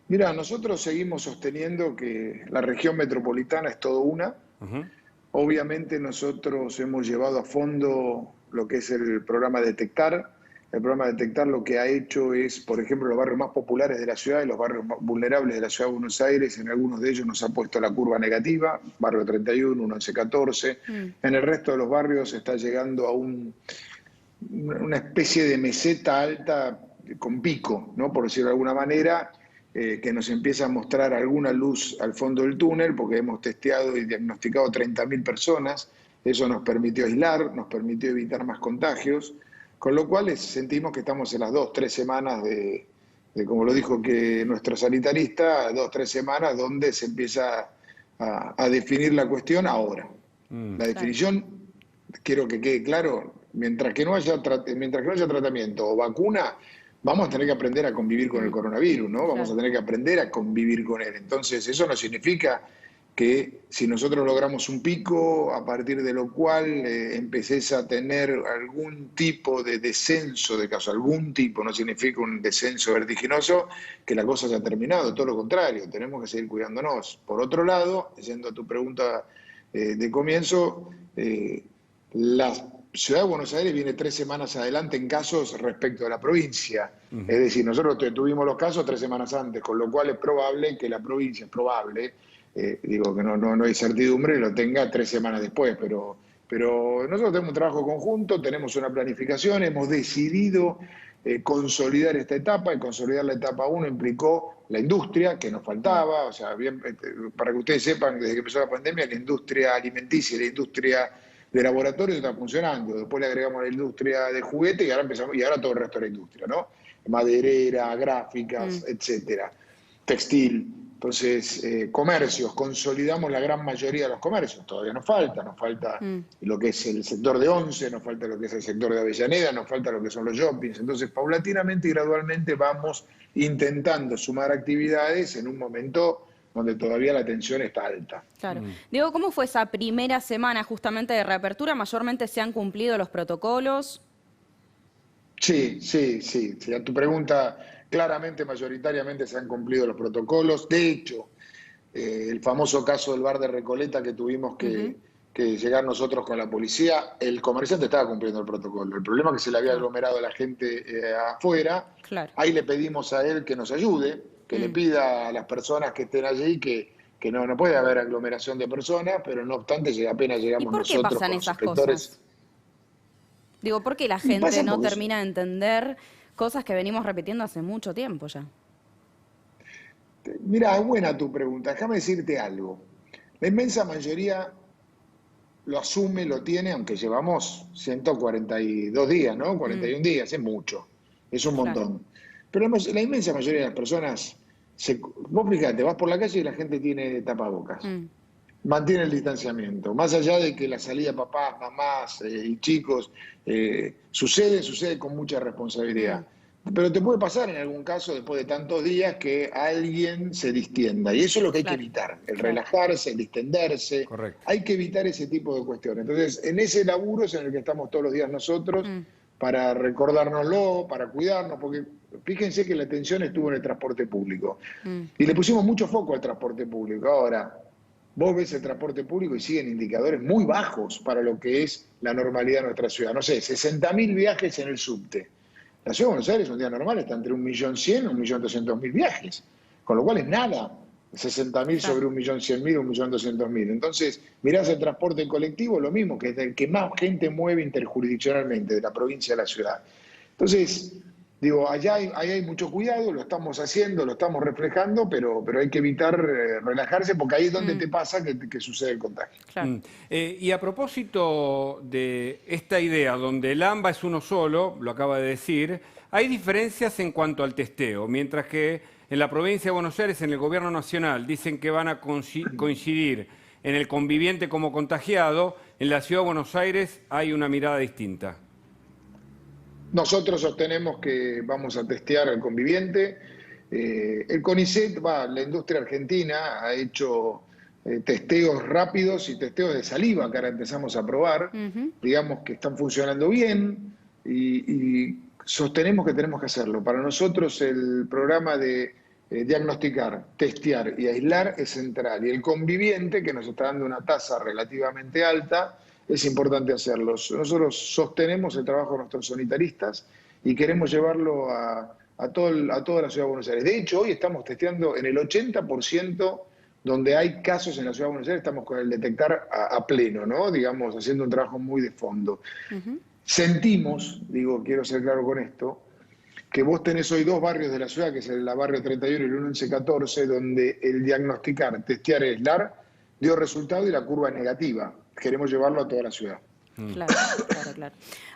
Mira, nosotros seguimos sosteniendo que la región metropolitana es todo una. Obviamente nosotros hemos llevado a fondo lo que es el programa Detectar. El programa Detectar lo que ha hecho es, por ejemplo, los barrios más populares de la ciudad y los barrios más vulnerables de la ciudad de Buenos Aires, en algunos de ellos nos ha puesto la curva negativa, barrio 31, 1114. En el resto de los barrios está llegando a una especie de meseta alta con pico, ¿no? Por decirlo de alguna manera, que nos empieza a mostrar alguna luz al fondo del túnel, porque hemos testeado y diagnosticado 30.000 personas. Eso nos permitió aislar, nos permitió evitar más contagios, con lo cual sentimos que estamos en las 2-3 semanas de, como lo dijo que nuestro sanitarista, 2-3 semanas donde se empieza a definir la cuestión ahora. La definición, quiero que quede claro, mientras que no haya tratamiento o vacuna, vamos a tener que aprender a convivir con el coronavirus, ¿no? Vamos a tener que aprender a convivir con él. Entonces, eso no significa que si nosotros logramos un pico, a partir de lo cual empeces a tener algún tipo de descenso de casos, algún tipo, no significa un descenso vertiginoso, que la cosa haya terminado, todo lo contrario, tenemos que seguir cuidándonos. Por otro lado, yendo a tu pregunta de comienzo, la Ciudad de Buenos Aires viene 3 semanas adelante en casos respecto a la provincia. Es decir, nosotros tuvimos los casos 3 semanas antes, con lo cual es probable que la provincia, digo que no hay certidumbre, lo tenga 3 semanas después, pero nosotros tenemos un trabajo conjunto, tenemos una planificación, hemos decidido consolidar esta etapa, y consolidar la etapa 1 implicó la industria, que nos faltaba, o sea, bien, para que ustedes sepan, desde que empezó la pandemia, la industria alimenticia y la industria de laboratorio está funcionando, después le agregamos la industria de juguete y ahora todo el resto de la industria, ¿no? Maderera, gráficas, etcétera, textil. Entonces, comercios, consolidamos la gran mayoría de los comercios. Todavía nos falta lo que es el sector de Once, nos falta lo que es el sector de Avellaneda, nos falta lo que son los shoppings. Entonces, paulatinamente y gradualmente vamos intentando sumar actividades en un momento donde todavía la tensión está alta. Claro. Diego, ¿cómo fue esa primera semana justamente de reapertura? ¿Mayormente se han cumplido los protocolos? Sí. A tu pregunta, claramente, mayoritariamente se han cumplido los protocolos. De hecho, el famoso caso del bar de Recoleta que tuvimos que llegar nosotros con la policía, el comerciante estaba cumpliendo el protocolo. El problema es que se le había aglomerado a la gente afuera. Claro. Ahí le pedimos a él que nos ayude, que le pida a las personas que estén allí que no puede haber aglomeración de personas, pero no obstante, apenas llegamos nosotros. ¿Y por qué pasan esas cosas? Digo, ¿por qué la gente no termina de entender cosas que venimos repitiendo hace mucho tiempo ya? Mira, es buena tu pregunta. Déjame decirte algo. La inmensa mayoría lo asume, lo tiene, aunque llevamos 142 días, ¿no? 41 días, es mucho. Es un montón. Pero la inmensa mayoría de las personas, vos fíjate, vas por la calle y la gente tiene tapabocas. Mantiene el distanciamiento. Más allá de que la salida de papás, mamás y chicos sucede con mucha responsabilidad. Pero te puede pasar en algún caso, después de tantos días, que alguien se distienda. Y eso es lo que hay que evitar, el relajarse, el distenderse. Correcto. Hay que evitar ese tipo de cuestiones. Entonces, en ese laburo es en el que estamos todos los días nosotros, para recordárnoslo, para cuidarnos, porque fíjense que la atención estuvo en el transporte público. Y le pusimos mucho foco al transporte público. Ahora, vos ves el transporte público y siguen indicadores muy bajos para lo que es la normalidad de nuestra ciudad. No sé, 60.000 viajes en el subte. La ciudad de Buenos Aires, un día normal, está entre 1.100.000 y 1.200.000 viajes. Con lo cual es nada. 60.000 sobre 1.100.000, 1.200.000. Entonces, mirás el transporte colectivo, lo mismo, que es el que más gente mueve interjurisdiccionalmente de la provincia a la ciudad. Entonces, digo, allá hay mucho cuidado, lo estamos haciendo, lo estamos reflejando, pero hay que evitar relajarse, porque ahí es donde te pasa que sucede el contagio. Claro. Y a propósito de esta idea, donde el AMBA es uno solo, lo acaba de decir, hay diferencias en cuanto al testeo, mientras que en la provincia de Buenos Aires, en el gobierno nacional, dicen que van a coincidir en el conviviente como contagiado. En la ciudad de Buenos Aires hay una mirada distinta. Nosotros sostenemos que vamos a testear al conviviente. El CONICET, la industria argentina, ha hecho testeos rápidos y testeos de saliva que ahora empezamos a probar. Digamos que están funcionando bien y sostenemos que tenemos que hacerlo. Para nosotros el programa de diagnosticar, testear y aislar es central. Y el conviviente, que nos está dando una tasa relativamente alta, es importante hacerlo. Nosotros sostenemos el trabajo de nuestros sanitaristas y queremos llevarlo a toda la ciudad de Buenos Aires. De hecho, hoy estamos testeando en el 80% donde hay casos en la ciudad de Buenos Aires, estamos con el detectar a pleno, ¿no? Digamos, haciendo un trabajo muy de fondo. Sentimos, quiero ser claro con esto, que vos tenés hoy dos barrios de la ciudad, que es el barrio 31 y el 1114, donde el diagnosticar, testear y aislar dio resultado y la curva es negativa. Queremos llevarlo a toda la ciudad. Claro.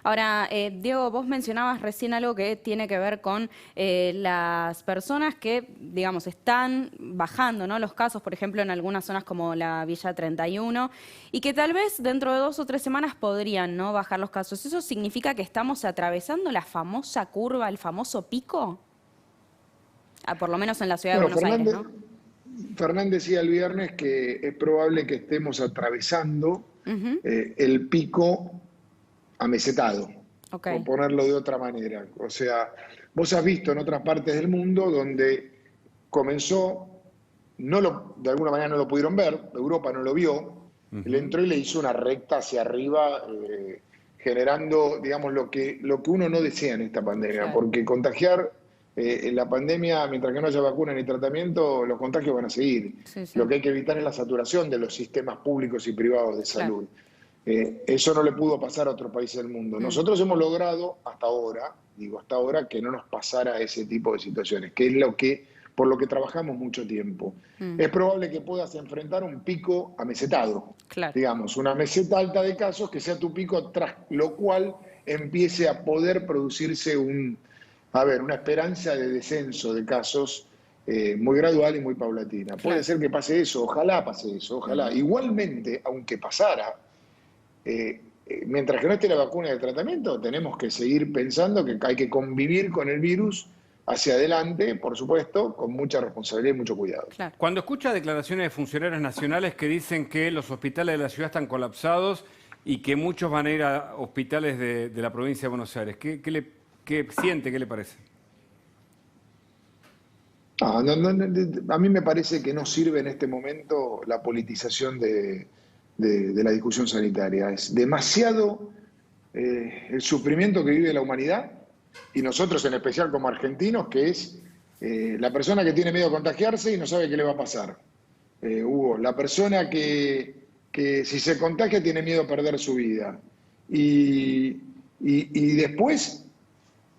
Ahora, Diego, vos mencionabas recién algo que tiene que ver con las personas que, digamos, están bajando, ¿no?, los casos, por ejemplo, en algunas zonas como la Villa 31, y que tal vez dentro de 2 o 3 semanas podrían, ¿no?, bajar los casos. ¿Eso significa que estamos atravesando la famosa curva, el famoso pico? Por lo menos en la ciudad de Buenos Aires, ¿no? Fernández decía el viernes que es probable que estemos atravesando el pico amesetado, por ponerlo de otra manera. O sea, vos has visto en otras partes del mundo donde comenzó, de alguna manera no lo pudieron ver, Europa no lo vio, él entró y le hizo una recta hacia arriba, generando, digamos, lo que uno no desea en esta pandemia, porque contagiar la pandemia, mientras que no haya vacuna ni tratamiento, los contagios van a seguir. Lo que hay que evitar es la saturación de los sistemas públicos y privados de salud. Eso no le pudo pasar a otros países del mundo. Nosotros hemos logrado hasta ahora, que no nos pasara ese tipo de situaciones, que es por lo que trabajamos mucho tiempo. Es probable que puedas enfrentar un pico amesetado, digamos, una meseta alta de casos que sea tu pico, tras lo cual empiece a poder producirse una esperanza de descenso de casos muy gradual y muy paulatina. Puede ser que pase eso, ojalá pase eso, ojalá. Igualmente, aunque pasara, mientras que no esté la vacuna y el tratamiento, tenemos que seguir pensando que hay que convivir con el virus hacia adelante, por supuesto, con mucha responsabilidad y mucho cuidado. Claro. Cuando escucha declaraciones de funcionarios nacionales que dicen que los hospitales de la ciudad están colapsados y que muchos van a ir a hospitales de la provincia de Buenos Aires, ¿qué siente, qué le parece? A mí me parece que no sirve en este momento la politización de la discusión sanitaria. Es demasiado el sufrimiento que vive la humanidad, y nosotros en especial como argentinos, que es la persona que tiene miedo a contagiarse y no sabe qué le va a pasar. Hugo, la persona que si se contagia tiene miedo a perder su vida. Y después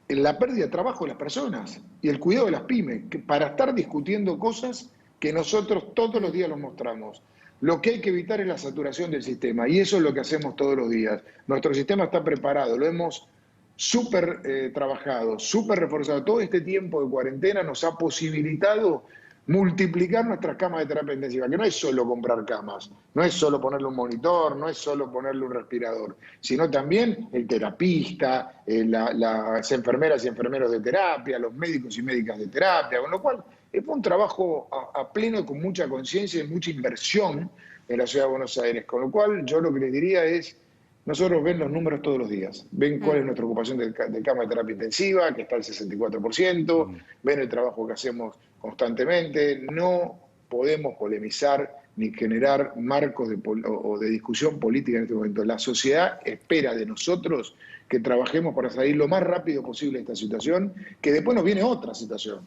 la pérdida de trabajo de las personas y el cuidado de las pymes, para estar discutiendo cosas que nosotros todos los días los mostramos. Lo que hay que evitar es la saturación del sistema, y eso es lo que hacemos todos los días. Nuestro sistema está preparado, lo hemos súper trabajado, súper reforzado. Todo este tiempo de cuarentena nos ha posibilitado multiplicar nuestras camas de terapia intensiva, que no es solo comprar camas, no es solo ponerle un monitor, no es solo ponerle un respirador, sino también el terapista, las enfermeras y enfermeros de terapia, los médicos y médicas de terapia, con lo cual fue un trabajo a pleno, con mucha conciencia y mucha inversión en la ciudad de Buenos Aires, con lo cual yo lo que les diría es: nosotros ven los números todos los días, ven cuál es nuestra ocupación de cama de terapia intensiva, que está al 64%, ven el trabajo que hacemos constantemente. No podemos polemizar ni generar marcos de discusión política en este momento. La sociedad espera de nosotros que trabajemos para salir lo más rápido posible de esta situación, que después nos viene otra situación,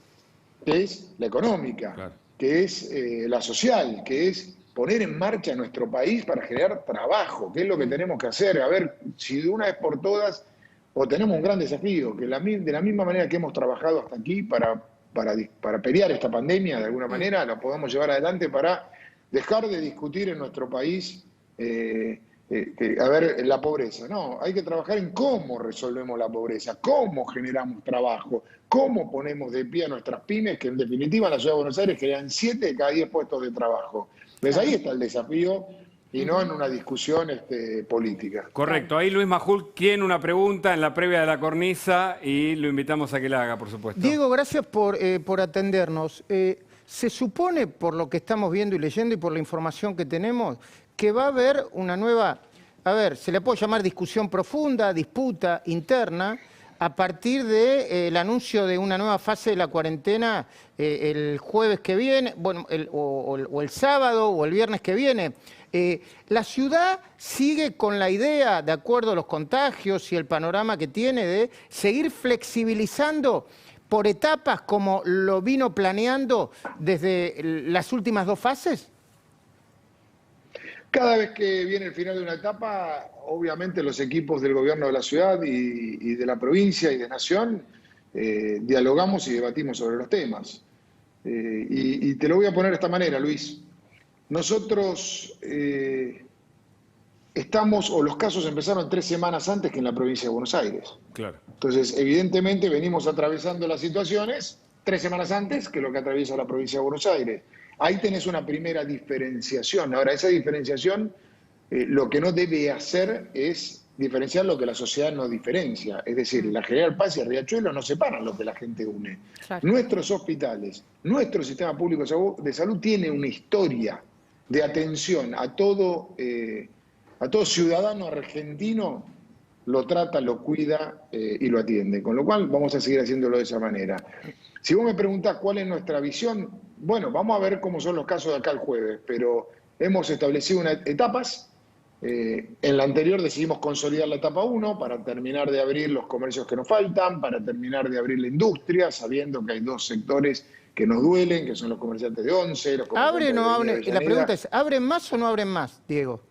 que es la económica, claro, que es la social, que es poner en marcha nuestro país para generar trabajo, que es lo que tenemos que hacer. A ver si de una vez por todas, o tenemos un gran desafío, que de la misma manera que hemos trabajado hasta aquí para pelear esta pandemia, de alguna manera la podamos llevar adelante para dejar de discutir en nuestro país la pobreza. No, hay que trabajar en cómo resolvemos la pobreza, cómo generamos trabajo, cómo ponemos de pie a nuestras pymes, que en definitiva en la ciudad de Buenos Aires crean 7 de cada 10 puestos de trabajo. Pues ahí está el desafío, y no en una discusión política. Correcto. Ahí Luis Majul tiene una pregunta en la previa de la cornisa y lo invitamos a que la haga, por supuesto. Diego, gracias por atendernos. Se supone, por lo que estamos viendo y leyendo y por la información que tenemos, que va a haber una nueva, se le puede llamar discusión profunda, disputa interna, a partir del anuncio de una nueva fase de la cuarentena el jueves que viene, bueno, o el sábado o el viernes que viene. La ciudad sigue con la idea, de acuerdo a los contagios y el panorama que tiene, de seguir flexibilizando por etapas como lo vino planeando desde las últimas 2 fases. Cada vez que viene el final de una etapa, obviamente los equipos del gobierno de la ciudad y de la provincia y de Nación dialogamos y debatimos sobre los temas. Y te lo voy a poner de esta manera, Luis. Nosotros los casos empezaron 3 semanas antes que en la provincia de Buenos Aires. Claro. Entonces, evidentemente, venimos atravesando las situaciones 3 semanas antes que lo que atraviesa la provincia de Buenos Aires. Ahí tenés una primera diferenciación. Ahora, esa diferenciación, lo que no debe hacer es diferenciar lo que la sociedad no diferencia. Es decir, la General Paz y el Riachuelo no separan lo que la gente une. Claro. Nuestros hospitales, nuestro sistema público de salud tiene una historia de atención a todo ciudadano argentino, lo trata, lo cuida y lo atiende. Con lo cual vamos a seguir haciéndolo de esa manera. Si vos me preguntás cuál es nuestra visión, bueno, vamos a ver cómo son los casos de acá el jueves, pero hemos establecido etapas. En la anterior decidimos consolidar la etapa 1 para terminar de abrir los comercios que nos faltan, para terminar de abrir la industria, sabiendo que hay 2 sectores que nos duelen, que son los comerciantes de Once, los comerciantes ¿Abren o no abren? La pregunta es, ¿abren más o no abren más, Diego?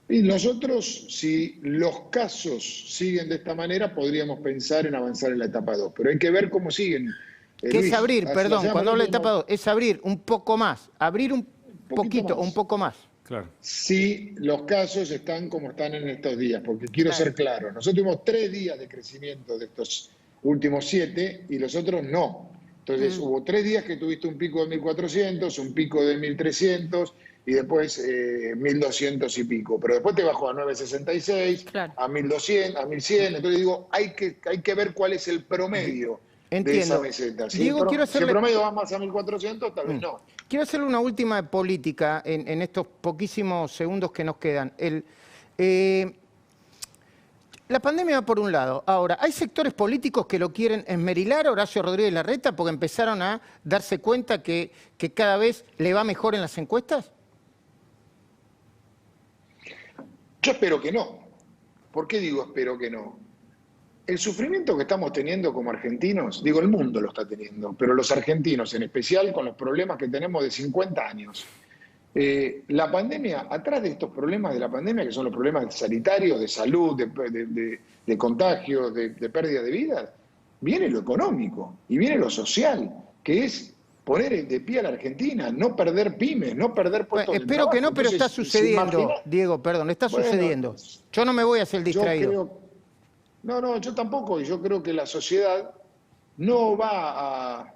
Y nosotros, si los casos siguen de esta manera, podríamos pensar en avanzar en la etapa 2, pero hay que ver cómo siguen. ¿Qué es abrir? Perdón, cuando hablo de etapa 2, es abrir un poco más, abrir un poquito, un poco más. Claro. Si los casos están como están en estos días, porque quiero ser claro, nosotros tuvimos 3 días de crecimiento de estos últimos 7 y los otros no. Entonces hubo 3 días que tuviste un pico de 1.400, un pico de 1.300 y después 1.200 y pico. Pero después te bajó a 966, a 1.200, a 1.100. Entonces digo, hay que ver cuál es el promedio de esa meseta. Si, Diego, si el promedio va más a 1.400, tal vez no. Quiero hacerle una última política en estos poquísimos segundos que nos quedan. La pandemia va por un lado. Ahora, ¿hay sectores políticos que lo quieren esmerilar, Horacio Rodríguez Larreta, porque empezaron a darse cuenta que cada vez le va mejor en las encuestas? Yo espero que no. ¿Por qué digo espero que no? El sufrimiento que estamos teniendo como argentinos, digo, el mundo lo está teniendo, pero los argentinos en especial con los problemas que tenemos de 50 años. La pandemia, atrás de estos problemas de la pandemia, que son los problemas sanitarios, de salud, de contagios, de pérdida de vidas, viene lo económico y viene lo social, que es poner de pie a la Argentina, no perder pymes, no perder puestos de trabajo. Espero que no, pero está sucediendo, Diego, perdón, está sucediendo. Yo no me voy a hacer el distraído. Yo tampoco, y yo creo que la sociedad no va a,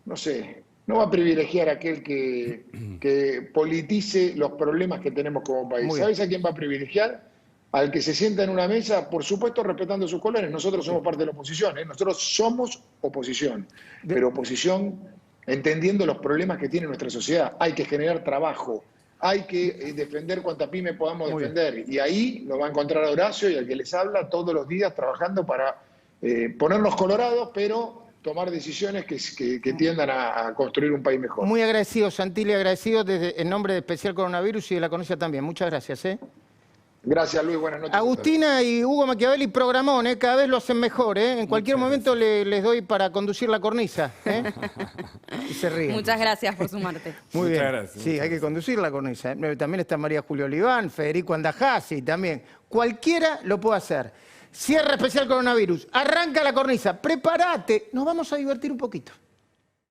no va a privilegiar a aquel que politice los problemas que tenemos como país. ¿Sabes a quién va a privilegiar? Al que se sienta en una mesa, por supuesto respetando sus colores. Nosotros somos parte de la oposición, nosotros somos oposición, pero oposición entendiendo los problemas que tiene nuestra sociedad. Hay que generar trabajo, hay que defender cuanta pyme podamos defender. Y ahí nos va a encontrar a Horacio y al que les habla todos los días trabajando para ponernos colorados, pero tomar decisiones que tiendan a construir un país mejor. Muy agradecido, Santilli, agradecido en nombre de Especial Coronavirus y de la CONICET también. Muchas gracias. Gracias, Luis. Buenas noches. Agustina y Hugo Machiavelli, programón, cada vez lo hacen mejor. En cualquier momento les doy para conducir la cornisa. Y se ríen. Muchas gracias por sumarte. Muy bien. Gracias. Sí, hay que conducir la cornisa. También está María Julio Oliván, Federico Andajasi también. Cualquiera lo puede hacer. Cierre Especial Coronavirus. Arranca la cornisa. Prepárate. Nos vamos a divertir un poquito.